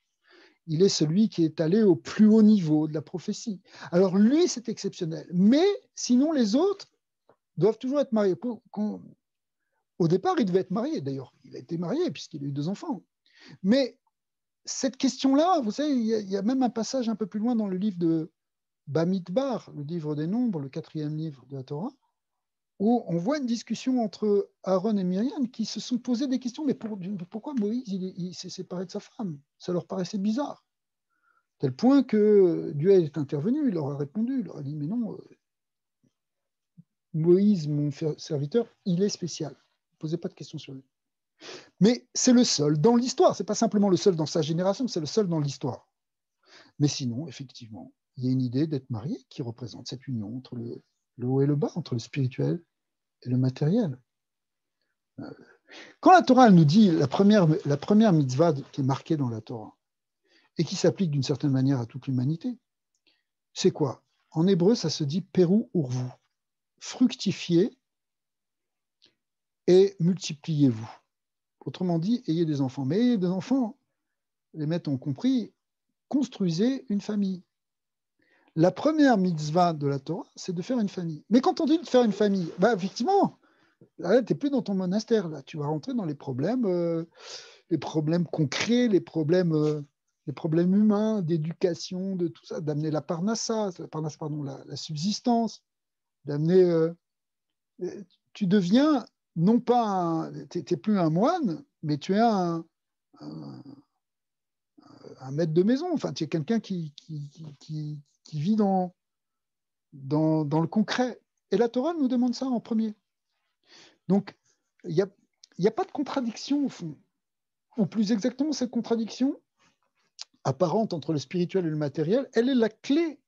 Il est celui qui est allé au plus haut niveau de la prophétie. Alors lui, c'est exceptionnel. Mais sinon, les autres doivent toujours être mariés. Au départ, il devait être marié, d'ailleurs. Il a été marié puisqu'il a eu 2 enfants. Mais cette question-là, vous savez, il y a même un passage un peu plus loin dans le livre de Bamidbar, le livre des Nombres, le 4e livre de la Torah, où on voit une discussion entre Aaron et Myriam qui se sont posé des questions. Mais pourquoi Moïse il s'est séparé de sa femme? Ça leur paraissait bizarre. tel point que Dieu est intervenu, il leur a répondu, il leur a dit, mais non, Moïse, mon serviteur, il est spécial. Ne posez pas de questions sur lui. Mais c'est le seul dans l'histoire, ce n'est pas simplement le seul dans sa génération, c'est le seul dans l'histoire. Mais sinon, effectivement, il y a une idée d'être marié qui représente cette union entre le haut et le bas, entre le spirituel et le matériel. Quand la Torah elle nous dit la première mitzvah qui est marquée dans la Torah et qui s'applique d'une certaine manière à toute l'humanité, c'est quoi? En hébreu, ça se dit Peru urvu, fructifiez et multipliez-vous. Autrement dit, ayez des enfants. Mais ayez des enfants, les maîtres ont compris, construisez une famille. La première mitzvah de la Torah, c'est de faire une famille. Mais quand on dit de faire une famille, bah, effectivement, là, tu n'es plus dans ton monastère. Là. Tu vas rentrer dans les problèmes concrets, les problèmes humains, d'éducation, de tout ça, d'amener la parnassa, la subsistance, d'amener... tu deviens, non pas... Tu n'es plus un moine, mais tu es un maître de maison. Enfin, tu es quelqu'un qui vit dans le concret. Et la Torah nous demande ça en premier. Donc, il n'y a pas de contradiction au fond. Ou plus exactement, cette contradiction apparente entre le spirituel et le matériel, elle est la clé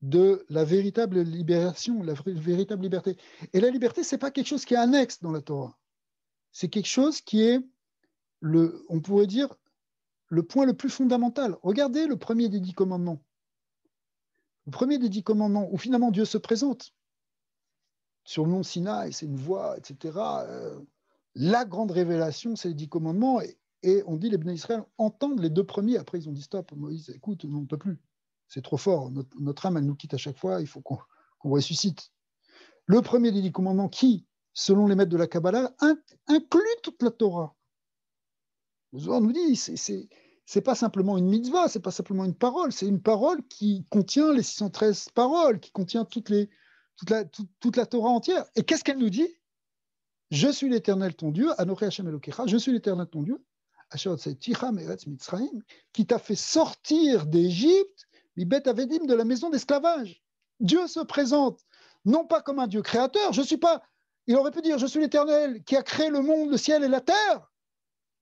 de la véritable libération, la véritable liberté. Et la liberté, ce n'est pas quelque chose qui est annexe dans la Torah. C'est quelque chose qui est, on pourrait dire, le point le plus fondamental. Regardez le premier des 10 commandements. Le premier des 10 commandements, où finalement Dieu se présente sur le mont Sinaï, c'est une voix, etc. La grande révélation, c'est les 10 commandements. Et on dit les Bnei Israël entendent les 2 premiers. Après, ils ont dit stop, Moïse, écoute, on ne peut plus. C'est trop fort. Notre âme, elle nous quitte à chaque fois. Il faut qu'on ressuscite. Le premier des 10 commandements qui, selon les maîtres de la Kabbalah, inclut toute la Torah. Le Zohar nous dit, c'est pas simplement une mitzvah, c'est pas simplement une parole, c'est une parole qui contient les 613 paroles, qui contient toute la Torah entière. Et qu'est-ce qu'elle nous dit? Je suis l'Éternel ton Dieu, Anochi Hashem Elokecha, je suis l'Éternel ton Dieu, Asher Tzeiticha Meretz Mitzrayim, qui t'a fait sortir d'Égypte, Mibet Avedim, de la maison d'esclavage. Dieu se présente, non pas comme un Dieu créateur, il aurait pu dire, je suis l'Éternel qui a créé le monde, le ciel et la terre.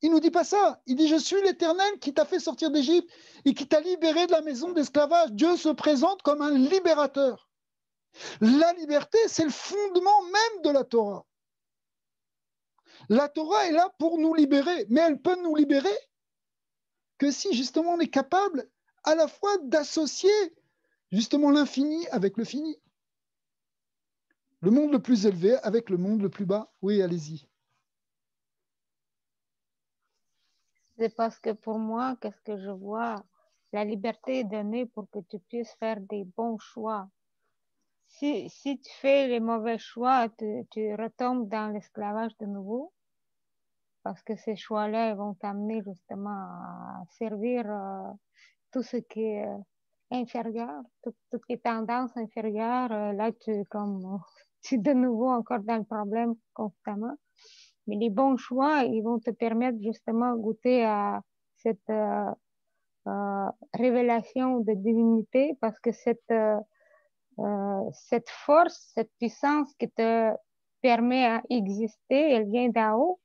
Il ne nous dit pas ça. Il dit, je suis l'Éternel qui t'a fait sortir d'Égypte et qui t'a libéré de la maison d'esclavage. Dieu se présente comme un libérateur. La liberté, c'est le fondement même de la Torah. La Torah est là pour nous libérer, mais elle peut nous libérer que si justement on est capable à la fois d'associer justement l'infini avec le fini. Le monde le plus élevé avec le monde le plus bas. Oui, allez-y. C'est parce que pour moi, qu'est-ce que je vois? La liberté est donnée pour que tu puisses faire des bons choix. Si tu fais les mauvais choix, tu retombes dans l'esclavage de nouveau, parce que ces choix-là vont t'amener justement à servir tout ce qui est inférieur, toutes les tendances inférieures. Là, tu es de nouveau encore dans le problème constamment. Mais les bons choix, ils vont te permettre justement de goûter à cette révélation de divinité, parce que cette force, cette puissance qui te permet d'exister, elle vient d'en haut,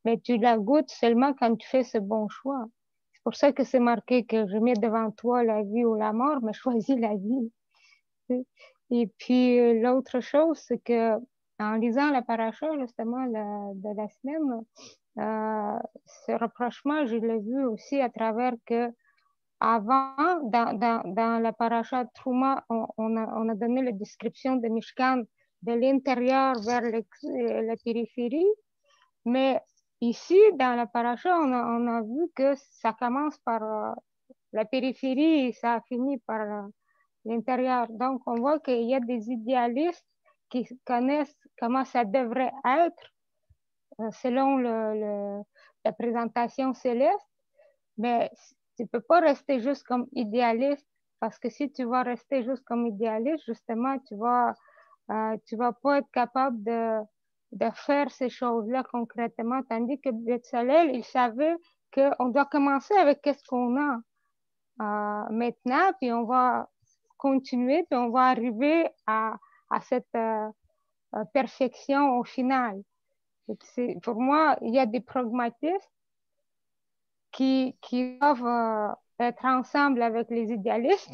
mais tu la goûtes seulement quand tu fais ce bon choix. C'est pour ça que c'est marqué que je mets devant toi la vie ou la mort, mais choisis la vie. Et puis l'autre chose, c'est que en lisant la paracha justement de la semaine, ce rapprochement, je l'ai vu aussi à travers que avant, dans la paracha Trouma, on a donné la description de Mishkan de l'intérieur vers la périphérie, mais ici, dans la paracha, on a vu que ça commence par la périphérie et ça finit par l'intérieur. Donc, on voit qu'il y a des idéalistes qui connaissent comment ça devrait être selon la présentation céleste, mais tu ne peux pas rester juste comme idéaliste, parce que si tu vas rester juste comme idéaliste, justement, tu vas pas être capable de faire ces choses-là concrètement, tandis que Betzalel, il savait qu'on doit commencer avec qu'est-ce qu'on a. maintenant, puis on va continuer, puis on va arriver à cette perfection au final. Pour moi, il y a des pragmatistes qui doivent être ensemble avec les idéalistes.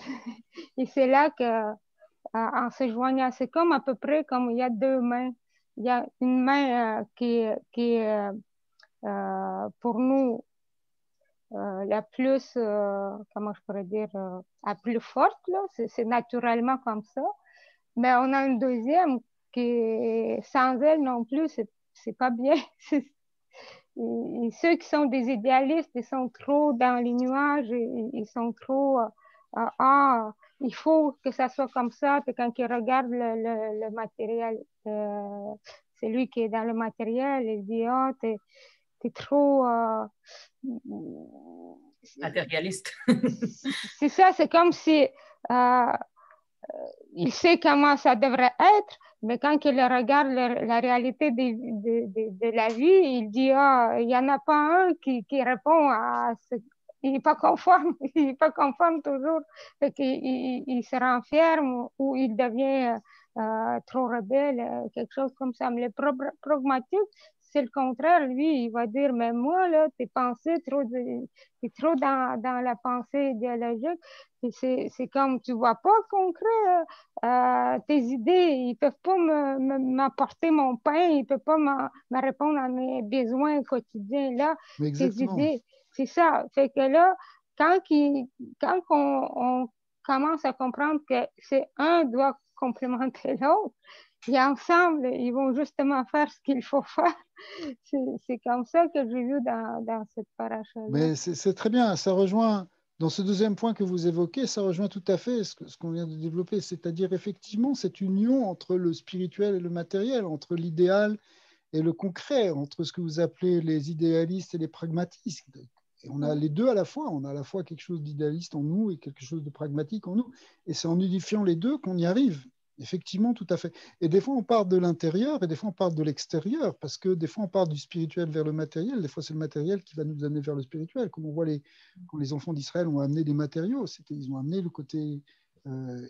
Et c'est là que, en se joignant, c'est comme à peu près comme il y a deux mains. Il y a une main qui est pour nous la plus, comment je pourrais dire, la plus forte, là. C'est naturellement comme ça. Mais on a une deuxième qui, sans elle non plus, c'est pas bien. Et ceux qui sont des idéalistes, ils sont trop dans les nuages, ils sont trop, il faut que ça soit comme ça. Puis quand ils regardent le matériel, celui qui est dans le matériel, il dit, t'es trop... matérialiste. C'est ça, c'est comme si il sait comment ça devrait être, mais quand il regarde la réalité de la vie, il dit, il n'y en a pas un qui répond à ce... Il n'est pas conforme, il n'est pas conforme toujours. Fait il se renferme ou il devient trop rebelle, quelque chose comme ça. Mais le pragmatique, c'est le contraire. Lui, il va dire, mais moi, là, t'es trop dans la pensée idéologique. C'est comme, tu vois pas concret, tes idées, ils peuvent pas m'apporter mon pain, ils peuvent pas me répondre à mes besoins quotidiens. Là, tes idées, c'est ça. Fait que là, quand on commence à comprendre que c'est un doit complémenter l'autre, et ensemble, ils vont justement faire ce qu'il faut faire. C'est comme ça que j'ai vu dans cette paracha-là. Mais c'est très bien, ça rejoint, dans ce deuxième point que vous évoquez, ça rejoint tout à fait ce qu'on vient de développer, c'est-à-dire effectivement cette union entre le spirituel et le matériel, entre l'idéal et le concret, entre ce que vous appelez les idéalistes et les pragmatistes. Et on a les deux à la fois, on a à la fois quelque chose d'idéaliste en nous et quelque chose de pragmatique en nous. Et c'est en unifiant les deux qu'on y arrive. Effectivement, tout à fait. Et des fois, on part de l'intérieur et des fois, on part de l'extérieur, parce que des fois, on part du spirituel vers le matériel. Des fois, c'est le matériel qui va nous amener vers le spirituel. Comme on voit quand les enfants d'Israël ont amené des matériaux, ils ont amené le côté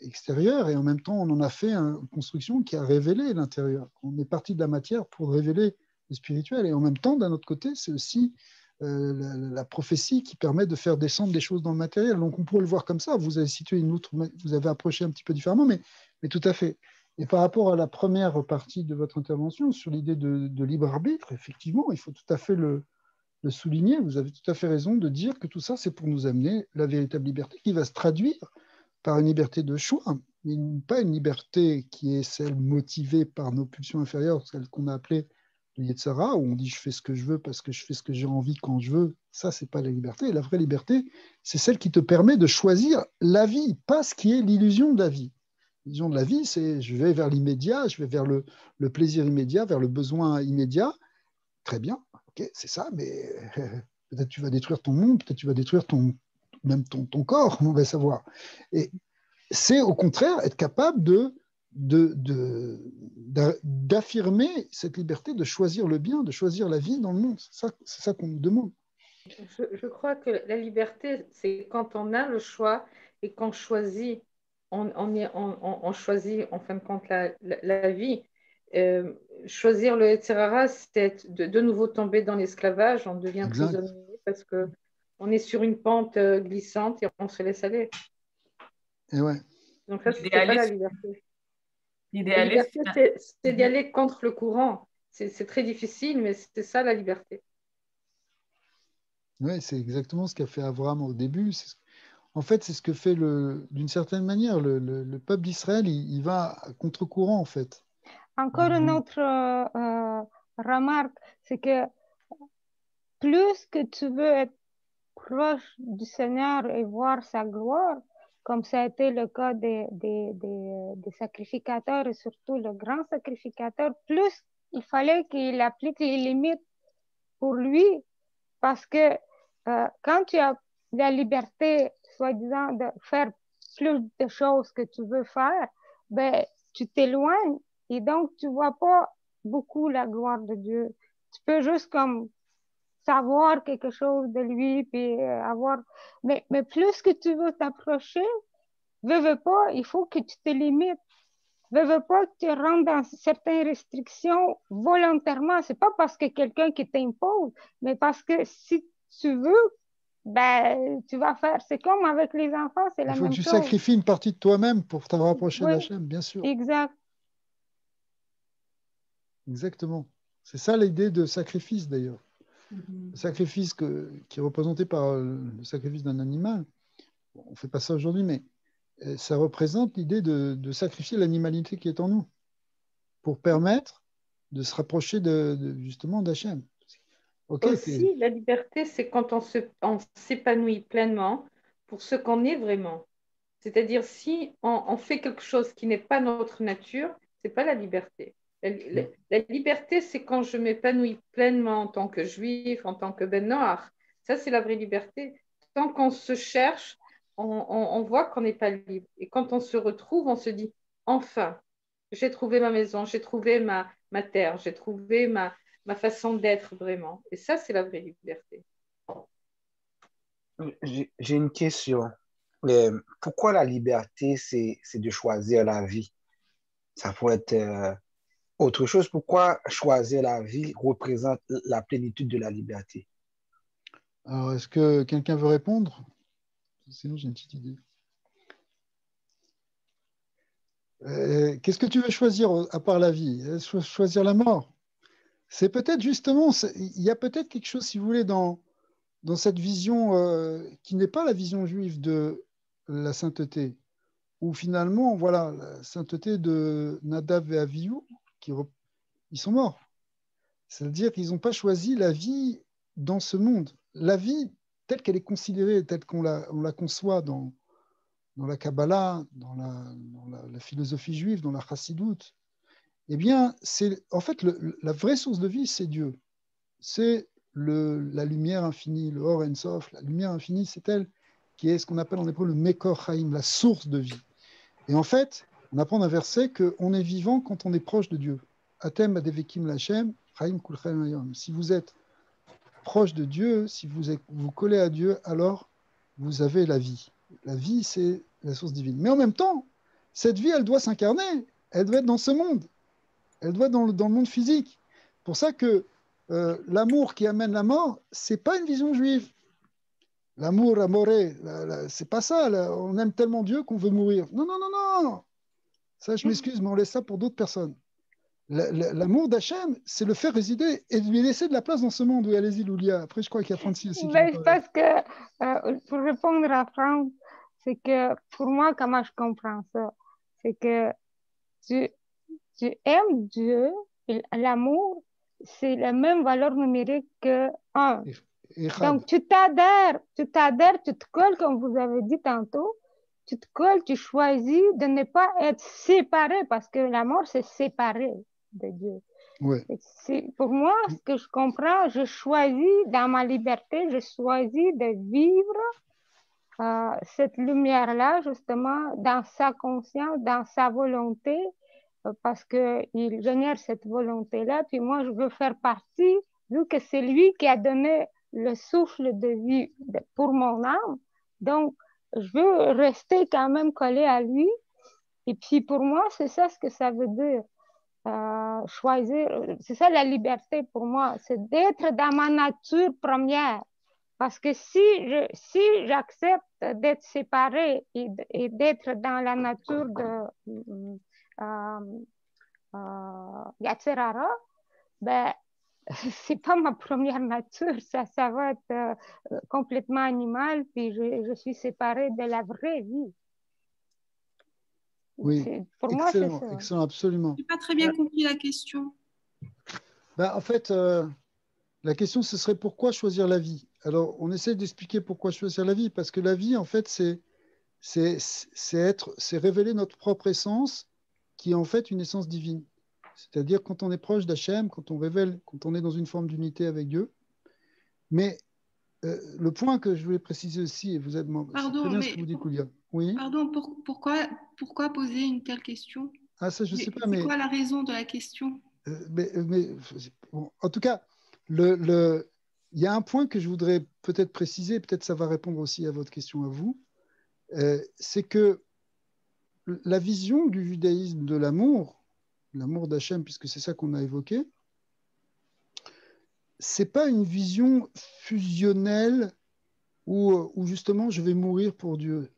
extérieur et en même temps, on en a fait une construction qui a révélé l'intérieur. On est parti de la matière pour révéler le spirituel. Et en même temps, d'un autre côté, c'est aussi la prophétie qui permet de faire descendre des choses dans le matériel. Donc, on pourrait le voir comme ça. Vous avez situé vous avez approché un petit peu différemment, mais tout à fait. Et par rapport à la première partie de votre intervention sur l'idée de libre arbitre, effectivement, il faut tout à fait le souligner. Vous avez tout à fait raison de dire que tout ça, c'est pour nous amener la véritable liberté qui va se traduire par une liberté de choix, mais pas une liberté qui est celle motivée par nos pulsions inférieures, celle qu'on a appelée le Yetzara, où on dit je fais ce que je veux parce que je fais ce que j'ai envie quand je veux. Ça, c'est pas la liberté. La vraie liberté, c'est celle qui te permet de choisir la vie, pas ce qui est l'illusion de la vie. L'illusion de la vie, c'est je vais vers l'immédiat, je vais vers le plaisir immédiat, vers le besoin immédiat. Très bien, ok, c'est ça, mais peut-être tu vas détruire ton monde, peut-être tu vas détruire même ton corps, on va savoir. Et c'est au contraire être capable d'affirmer cette liberté de choisir le bien, de choisir la vie dans le monde. C'est ça qu'on nous demande. Je crois que la liberté, c'est quand on a le choix et qu'on choisit, on choisit en fin de compte la vie. Choisir le Yetzirara, c'est de nouveau tomber dans l'esclavage, on devient prisonnier parce qu'on est sur une pente glissante et on se laisse aller. Et ouais. Donc ça, c'est pas la liberté. La liberté, c'est d'y aller contre le courant. C'est très difficile, mais c'est ça la liberté. Oui, c'est exactement ce qu'a fait Abraham au début. En fait, c'est ce que fait, d'une certaine manière, le peuple d'Israël, il va à contre-courant, en fait. Encore une autre remarque, c'est que plus que tu veux être proche du Seigneur et voir sa gloire, comme ça a été le cas des sacrificateurs et surtout le grand sacrificateur, plus il fallait qu'il applique les limites pour lui, parce que quand tu as la liberté, soi-disant, de faire plus de choses que tu veux faire, ben, tu t'éloignes et donc tu vois pas beaucoup la gloire de Dieu. Tu peux juste comme savoir quelque chose de lui, puis avoir... Mais plus que tu veux t'approcher, veux pas, il faut que tu te limites. Veux pas que tu rentres dans certaines restrictions volontairement. C'est pas parce que quelqu'un qui t'impose, mais parce que si tu veux, ben, tu vas faire. C'est comme avec les enfants, c'est Il la faut que même tu chose. sacrifies une partie de toi-même pour te rapprocher Oui, d'Hachem, bien sûr. exact. Exactement. C'est ça l'idée de sacrifice d'ailleurs. Le sacrifice qui est représenté par le sacrifice d'un animal. On ne fait pas ça aujourd'hui, mais ça représente l'idée de sacrifier l'animalité qui est en nous pour permettre de se rapprocher justement d'Hachem. Okay, Aussi, la liberté, c'est quand on s'épanouit pleinement pour ce qu'on est vraiment. C'est-à-dire, si on fait quelque chose qui n'est pas notre nature, ce n'est pas la liberté. La liberté, c'est quand je m'épanouis pleinement en tant que juif, en tant que ben noir. Ça, c'est la vraie liberté. Tant qu'on se cherche, on voit qu'on n'est pas libre. Et quand on se retrouve, on se dit, enfin, j'ai trouvé ma maison, j'ai trouvé ma terre, j'ai trouvé ma façon d'être vraiment. Et ça, c'est la vraie liberté. J'ai une question. Pourquoi la liberté, c'est de choisir la vie? Ça pourrait être autre chose. Pourquoi choisir la vie représente la plénitude de la liberté? Alors, est-ce que quelqu'un veut répondre? Sinon, j'ai une petite idée. Qu'est-ce que tu veux choisir à part la vie? Choisir la mort? C'est peut-être justement, il y a peut-être quelque chose, si vous voulez, dans cette vision qui n'est pas la vision juive de la sainteté, où finalement, voilà, la sainteté de Nadav et Avihu, ils sont morts. C'est-à-dire qu'ils n'ont pas choisi la vie dans ce monde. La vie telle qu'elle est considérée, telle qu'on la conçoit dans la Kabbalah, dans la philosophie juive, dans la Chassidoute, eh bien, en fait, la vraie source de vie, c'est Dieu. C'est la lumière infinie, le Or En Sof. La lumière infinie, c'est elle qui est ce qu'on appelle en hébreu le Mekor Chaim, la source de vie. Et en fait, on apprend d'un verset qu'on est vivant quand on est proche de Dieu. Atem adevekim lachem, Chaim kulchem hayom. Si vous êtes proche de Dieu, si vous collez à Dieu, alors vous avez la vie. La vie, c'est la source divine. Mais en même temps, cette vie, elle doit s'incarner. Elle doit être dans ce monde. Elle doit être dans le monde physique. C'est pour ça que l'amour qui amène la mort, c'est pas une vision juive. L'amour amoré, c'est pas ça. On aime tellement Dieu qu'on veut mourir. Non, non, non, non. Ça, je m'excuse, mais on laisse ça pour d'autres personnes. L'amour d'Hachem, c'est le faire résider et lui laisser de la place dans ce monde. Oui, allez-y, Loulia. Après, je crois qu'il y a Francis aussi. Je pense que, pour répondre à France, c'est que pour moi, comment je comprends ça, c'est que tu aimes Dieu, et l'amour, c'est la même valeur numérique que 1. Donc, tu t'adhères, tu te colles, comme vous avez dit tantôt, tu te colles, tu choisis de ne pas être séparé, parce que la mort, c'est séparé de Dieu. Ouais. Pour moi, ce que je comprends, je choisis dans ma liberté, je choisis de vivre cette lumière-là, justement, dans sa conscience, dans sa volonté, parce qu'il génère cette volonté-là. Puis moi, je veux faire partie, vu que c'est lui qui a donné le souffle de vie pour mon âme. Donc, je veux rester quand même collé à lui. Et puis, pour moi, c'est ça ce que ça veut dire. Choisir, c'est ça la liberté pour moi, c'est d'être dans ma nature première. Parce que si j'accepte d'être séparée et d'être dans la nature de Yatzerara, ben, c'est pas ma première nature, ça va être complètement animal, puis je suis séparée de la vraie vie. Oui, pour moi, c'est ça. Excellent, absolument. Je n'ai pas très bien compris la question. Ben, en fait, la question, ce serait pourquoi choisir la vie? Alors, on essaie d'expliquer pourquoi choisir la vie, parce que la vie, en fait, c'est révéler notre propre essence, qui est en fait une essence divine. C'est-à-dire quand on est proche d'Hachem, quand on est dans une forme d'unité avec Dieu. Mais le point que je voulais préciser aussi, et vous êtes c'est très bien ce que vous dites, Loulia. Oui. Pardon, pourquoi poser une telle question? Ah, ça, je ne sais pas. C'est quoi la raison de la question? Bon, en tout cas, il y a un point que je voudrais peut-être préciser, peut-être ça va répondre aussi à votre question à vous, c'est que la vision du judaïsme de l'amour d'Hachem, puisque c'est ça qu'on a évoqué, c'est pas une vision fusionnelle où justement je vais mourir pour Dieu.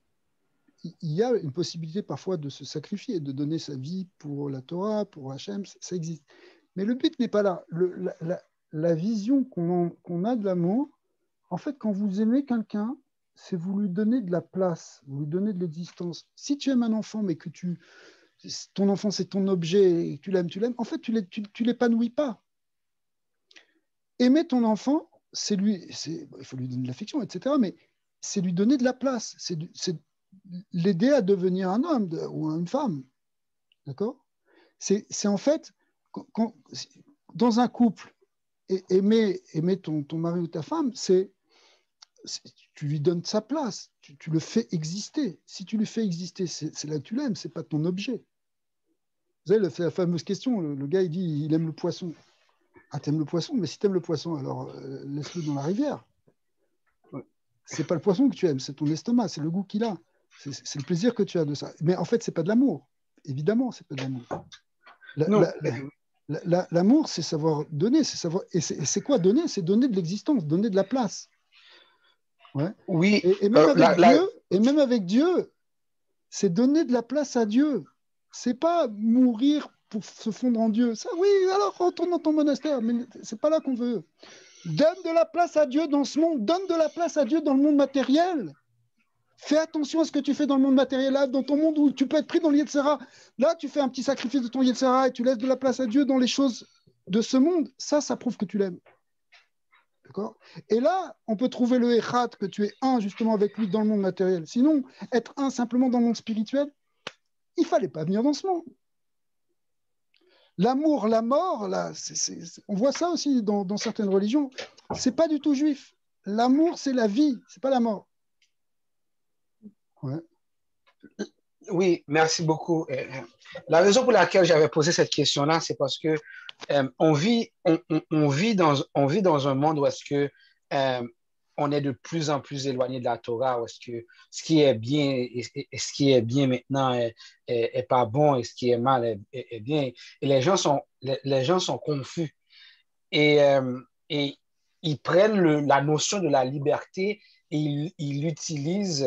Il y a une possibilité parfois de se sacrifier, de donner sa vie pour la Torah, pour Hachem, ça existe. Mais le but n'est pas là. La vision qu'on a de l'amour, en fait, quand vous aimez quelqu'un, c'est vous lui donner de la place, vous lui donner de l'existence. Si tu aimes un enfant, mais que ton enfant c'est ton objet et que tu l'aimes, en fait, tu l'épanouis pas. Aimer ton enfant, il faut lui donner de l'affection, etc., mais c'est lui donner de la place, c'est l'aider à devenir un homme ou une femme. D'accord ? C'est en fait, dans un couple, aimer ton mari ou ta femme, tu lui donnes sa place, tu le fais exister. Si tu le fais exister, c'est là que tu l'aimes, c'est pas ton objet. Vous savez, la fameuse question, le gars il dit il aime le poisson. Ah, t'aimes le poisson, mais si t'aimes le poisson, alors laisse-le dans la rivière. C'est pas le poisson que tu aimes, c'est ton estomac, c'est le goût qu'il a. C'est le plaisir que tu as de ça. Mais en fait, c'est pas de l'amour. Évidemment, c'est pas de l'amour. L'amour, c'est savoir donner, et c'est quoi donner? C'est donner de l'existence, donner de la place. Ouais. Oui. Et même avec Dieu, c'est donner de la place à Dieu. C'est pas mourir pour se fondre en Dieu. Ça, oui, alors retourne dans ton monastère, mais c'est pas là qu'on veut. Donne de la place à Dieu dans ce monde, donne de la place à Dieu dans le monde matériel. Fais attention à ce que tu fais dans le monde matériel, là, dans ton monde où tu peux être pris dans le Yetzirah. Là, tu fais un petit sacrifice de ton Yetzirah et tu laisses de la place à Dieu dans les choses de ce monde. Ça prouve que tu l'aimes. D'accord ? Et là, on peut trouver le Echad, que tu es un justement avec lui dans le monde matériel. Sinon, être un simplement dans le monde spirituel, il ne fallait pas venir dans ce monde. L'amour, la mort, là, on voit ça aussi dans certaines religions. Ce n'est pas du tout juif. L'amour, c'est la vie, ce n'est pas la mort. Ouais. Oui, merci beaucoup. La raison pour laquelle j'avais posé cette question-là, c'est parce que on vit dans un monde où est-ce que on est de plus en plus éloigné de la Torah, où est-ce que ce qui est bien et ce qui est bien maintenant est pas bon et ce qui est mal est bien. Et les gens sont confus et ils prennent la notion de la liberté et ils l'utilisent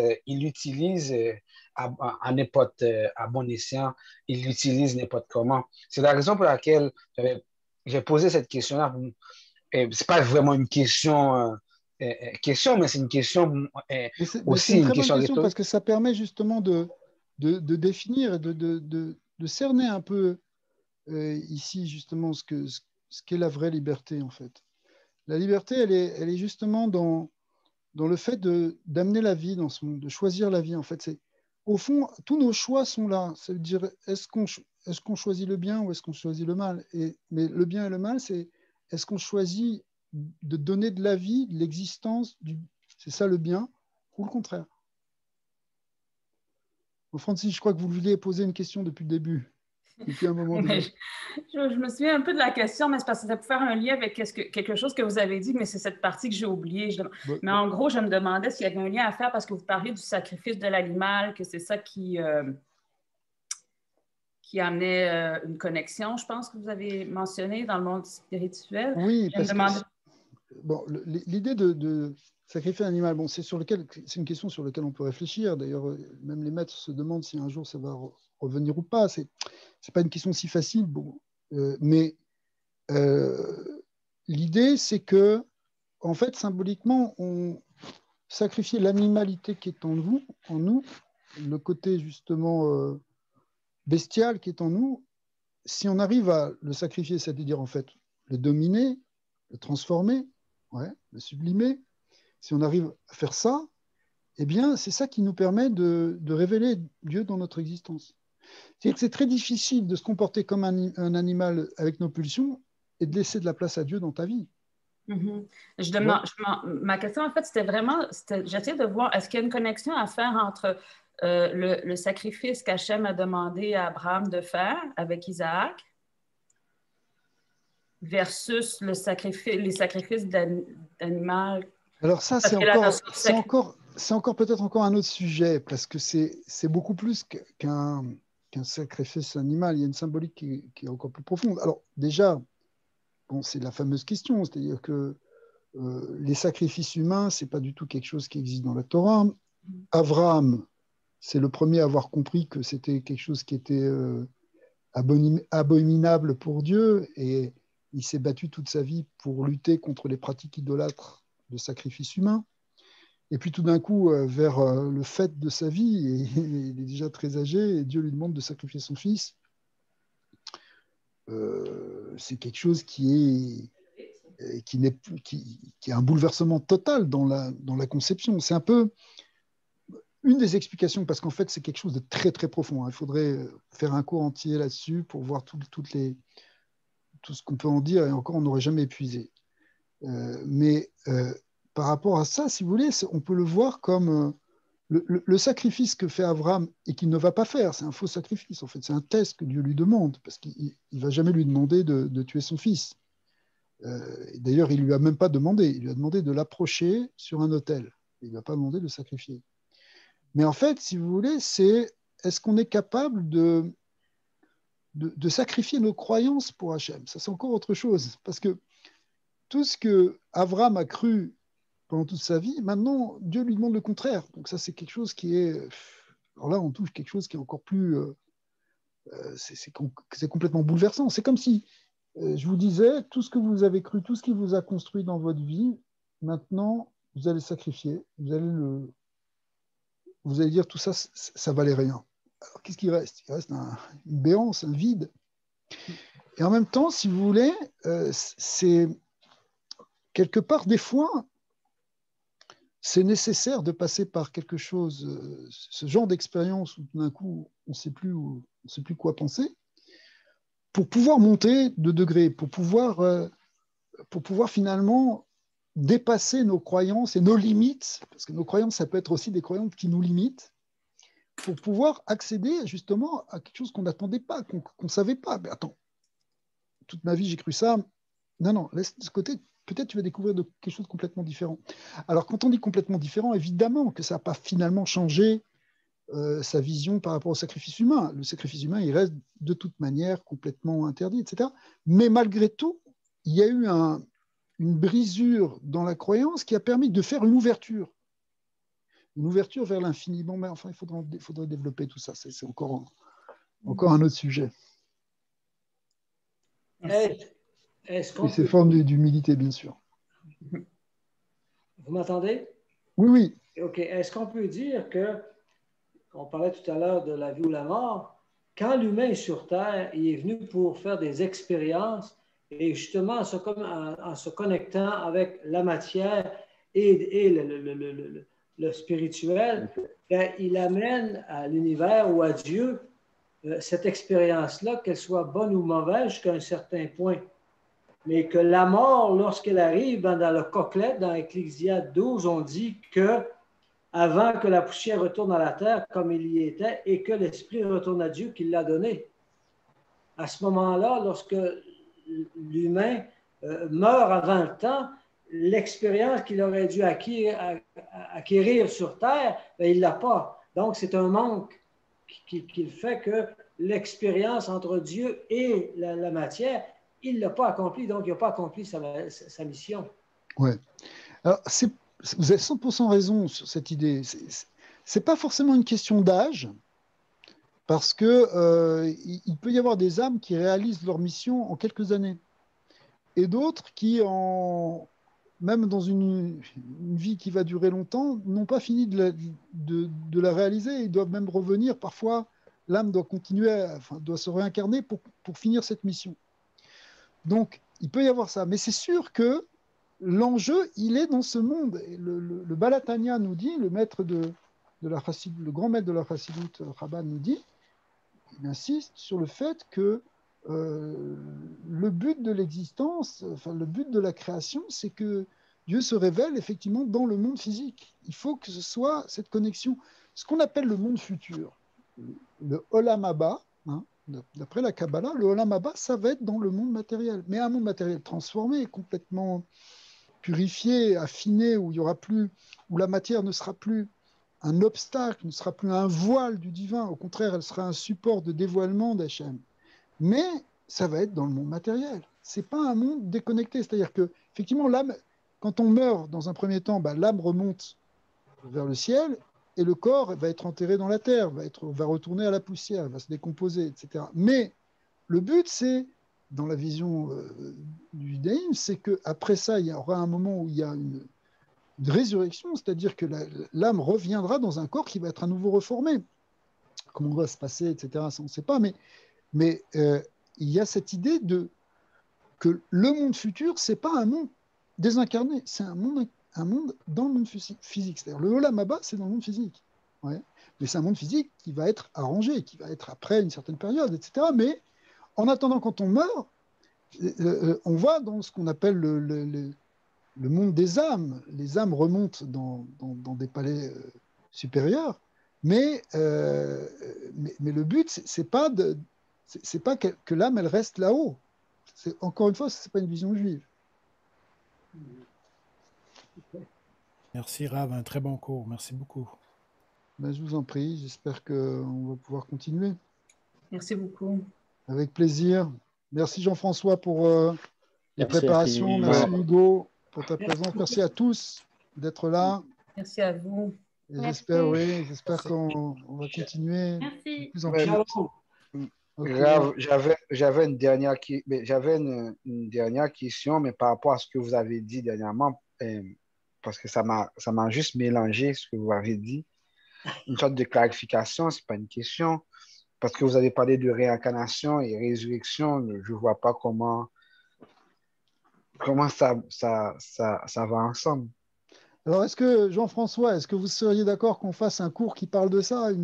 à n'importe à bon escient, ils l'utilisent n'importe comment. C'est la raison pour laquelle j'ai posé cette question-là. C'est pas vraiment une question, mais c'est une question aussi une très une question bonne question rhétorique. parce que ça permet justement de définir et de cerner un peu ici justement ce qu'est la vraie liberté en fait. La liberté, elle est justement dans le fait d'amener la vie dans ce monde, de choisir la vie en fait. Au fond, tous nos choix sont là. Ça veut dire, est-ce qu'on choisit le bien ou est-ce qu'on choisit le mal? Mais le bien et le mal, c'est est-ce qu'on choisit de donner de la vie, de l'existence, c'est ça le bien, ou le contraire? Bon, Francis, je crois que vous vouliez poser une question depuis le début, depuis un moment déjà. Je me souviens un peu de la question, mais c'est parce que ça peut faire un lien avec quelque chose que vous avez dit, mais c'est cette partie que j'ai oubliée. Mais en gros, je me demandais s'il y avait un lien à faire parce que vous parliez du sacrifice de l'animal, que c'est ça qui amenait une connexion, je pense que vous avez mentionné dans le monde spirituel. Oui, parce que bon, l'idée de sacrifier un animal, bon, c'est une question sur laquelle on peut réfléchir. D'ailleurs, même les maîtres se demandent si un jour ça va revenir ou pas. C'est pas une question si facile. Bon, mais l'idée, c'est que, en fait, symboliquement, on sacrifie l'animalité qui est en nous, le côté justement bestial qui est en nous. Si on arrive à le sacrifier, c'est-à-dire en fait le dominer, le transformer, le sublimer, si on arrive à faire ça, eh bien, c'est ça qui nous permet de révéler Dieu dans notre existence. C'est-à-dire que c'est très difficile de se comporter comme un animal avec nos pulsions et de laisser de la place à Dieu dans ta vie. Ma question, en fait, c'était vraiment, j'essayais de voir, est-ce qu'il y a une connexion à faire entre le sacrifice qu'Hachem a demandé à Abraham de faire avec Isaac versus les sacrifices animal? Alors ça, Parce c'est que la encore, notion de c'est encore, c'est encore peut-être encore un autre sujet, parce que c'est beaucoup plus qu'un sacrifice animal. Il y a une symbolique qui est encore plus profonde. Alors déjà, bon, c'est la fameuse question, c'est-à-dire que les sacrifices humains, c'est pas du tout quelque chose qui existe dans la Torah. Abraham, c'est le premier à avoir compris que c'était quelque chose qui était abominable pour Dieu, et il s'est battu toute sa vie pour lutter contre les pratiques idolâtres de sacrifices humains. Et puis tout d'un coup, vers le fait de sa vie, et il est déjà très âgé, et Dieu lui demande de sacrifier son fils. C'est quelque chose qui est un bouleversement total dans la conception. C'est un peu une des explications, parce qu'en fait, c'est quelque chose de très, très profond. Il faudrait faire un cours entier là-dessus pour voir tout ce qu'on peut en dire, et encore, on n'aurait jamais épuisé. Mais par rapport à ça, si vous voulez, on peut le voir comme le sacrifice que fait Abraham et qu'il ne va pas faire. C'est un faux sacrifice, en fait. C'est un test que Dieu lui demande, parce qu'il ne va jamais lui demander de tuer son fils. D'ailleurs, il ne lui a même pas demandé. Il lui a demandé de l'approcher sur un autel. Il ne lui a pas demandé de sacrifier. Mais en fait, si vous voulez, est-ce qu'on est capable de sacrifier nos croyances pour Hachem? Ça, c'est encore autre chose. Parce que tout ce que Abraham a cru pendant toute sa vie, maintenant, Dieu lui demande le contraire. Donc ça, c'est quelque chose qui est... Alors là, on touche quelque chose qui est encore plus... c'est complètement bouleversant. C'est comme si, je vous disais, tout ce que vous avez cru, tout ce qui vous a construit dans votre vie, maintenant, vous allez sacrifier, vous allez dire tout ça, ça valait rien. Alors qu'est-ce qui reste? Il reste une béance, un vide. Et en même temps, si vous voulez, c'est quelque part, des fois, c'est nécessaire de passer par quelque chose, ce genre d'expérience où tout d'un coup, on ne sait plus quoi penser, pour pouvoir monter de degré, pour pouvoir finalement dépasser nos croyances et nos limites, parce que nos croyances, ça peut être aussi des croyances qui nous limitent, pour pouvoir accéder justement à quelque chose qu'on n'attendait pas, qu'on ne savait pas. Mais attends, toute ma vie, j'ai cru ça. Non, laisse de ce côté. Peut-être tu vas découvrir quelque chose de complètement différent. Alors, quand on dit complètement différent, évidemment que ça n'a pas finalement changé sa vision par rapport au sacrifice humain. Le sacrifice humain, il reste de toute manière complètement interdit, etc. Mais malgré tout, il y a eu une brisure dans la croyance qui a permis de faire une ouverture vers l'infini. Bon, mais enfin, il faudrait développer tout ça. C'est encore un autre sujet. Est-ce qu'on Et c'est peut... forme d'humilité, bien sûr. Vous m'entendez? Oui. OK. Est-ce qu'on peut dire que, on parlait tout à l'heure de la vie ou la mort, quand l'humain est sur Terre, il est venu pour faire des expériences et justement en se connectant avec la matière et le spirituel, il amène à l'univers ou à Dieu cette expérience-là, qu'elle soit bonne ou mauvaise jusqu'à un certain point. Mais que la mort, lorsqu'elle arrive, dans le Coquelet, dans Ecclésiaste 12, on dit que avant que la poussière retourne à la terre comme il y était et que l'esprit retourne à Dieu qui l'a donné. À ce moment-là, lorsque l'humain meurt avant le temps, l'expérience qu'il aurait dû acquérir sur terre, il ne l'a pas. Donc, c'est un manque qui fait que l'expérience entre Dieu et la matière, il ne l'a pas accompli, donc il n'a pas accompli sa mission. Ouais. Alors, vous avez 100% raison sur cette idée. C'est pas forcément une question d'âge, parce que il peut y avoir des âmes qui réalisent leur mission en quelques années, et d'autres qui, même dans une vie qui va durer longtemps, n'ont pas fini de la réaliser. Ils doivent même revenir. Parfois, l'âme doit doit se réincarner pour finir cette mission. Donc, il peut y avoir ça. Mais c'est sûr que l'enjeu, il est dans ce monde. Et le Balatania nous dit, le maître le grand maître de la Chassidoute, Chabad, nous dit, il insiste sur le fait que le but de l'existence, le but de la création, c'est que Dieu se révèle effectivement dans le monde physique. Il faut que ce soit cette connexion, ce qu'on appelle le monde futur, le Olam Haba, d'après la Kabbalah, le Olam Haba, ça va être dans le monde matériel, mais un monde matériel transformé, complètement purifiée, affinée, où il y aura plus, où la matière ne sera plus un obstacle, ne sera plus un voile du divin. Au contraire, elle sera un support de dévoilement d'Hachem. Mais ça va être dans le monde matériel. C'est pas un monde déconnecté. C'est-à-dire que, effectivement, l'âme, quand on meurt dans un premier temps, l'âme remonte vers le ciel et le corps va être enterré dans la terre, va retourner à la poussière, va se décomposer, etc. Mais le but, c'est, dans la vision du judaïsme, c'est qu'après ça, il y aura un moment où il y a une résurrection, c'est-à-dire que l'âme reviendra dans un corps qui va être à nouveau reformé. Comment va se passer, etc., ça on ne sait pas, mais il y a cette idée que le monde futur, ce n'est pas un monde désincarné, c'est un monde dans le monde physique. C'est-à-dire le Olam Haba, c'est dans le monde physique. Ouais. Mais c'est un monde physique qui va être arrangé, qui va être après une certaine période, etc. Mais en attendant, quand on meurt, on va dans ce qu'on appelle le monde des âmes. Les âmes remontent dans des palais supérieurs, mais le but, c'est pas que l'âme, elle reste là-haut. Encore une fois, ce n'est pas une vision juive. Merci, Rav. Un très bon cours. Merci beaucoup. Je vous en prie. J'espère qu'on va pouvoir continuer. Merci beaucoup. Avec plaisir. Merci Jean-François pour les préparations. Merci Hugo pour ta présence. Merci à tous d'être là. Merci à vous. J'espère qu'on va continuer. Merci. Plus en plus. Okay. J'avais une dernière question, mais par rapport à ce que vous avez dit dernièrement, parce que ça m'a juste mélangé ce que vous avez dit. Une sorte de clarification, ce n'est pas une question. Parce que vous avez parlé de réincarnation et résurrection, je ne vois pas comment ça va ensemble. Alors, Jean-François, est-ce que vous seriez d'accord qu'on fasse un cours qui parle de ça, un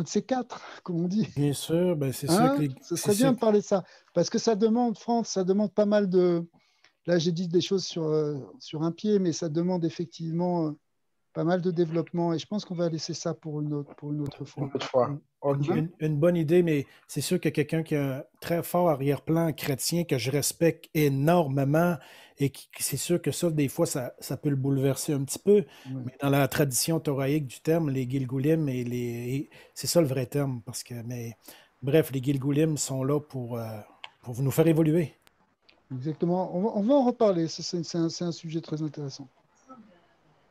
de ces quatre, comme on dit? Bien sûr, c'est sûr. Ce serait bien de parler de ça, parce que ça demande, France, ça demande pas mal de... Là, j'ai dit des choses sur un pied, mais ça demande effectivement pas mal de développement, et je pense qu'on va laisser ça pour une autre fois. Okay. Une bonne idée, mais c'est sûr que quelqu'un qui a un très fort arrière-plan chrétien que je respecte énormément, et c'est sûr que ça, des fois, ça peut le bouleverser un petit peu, mais dans la tradition thoraïque du terme, les Gilgulim, c'est ça le vrai terme, bref, les Gilgulim sont là pour nous faire évoluer. Exactement. On va en reparler. C'est un sujet très intéressant.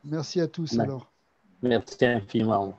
Merci à tous alors. Merci infiniment.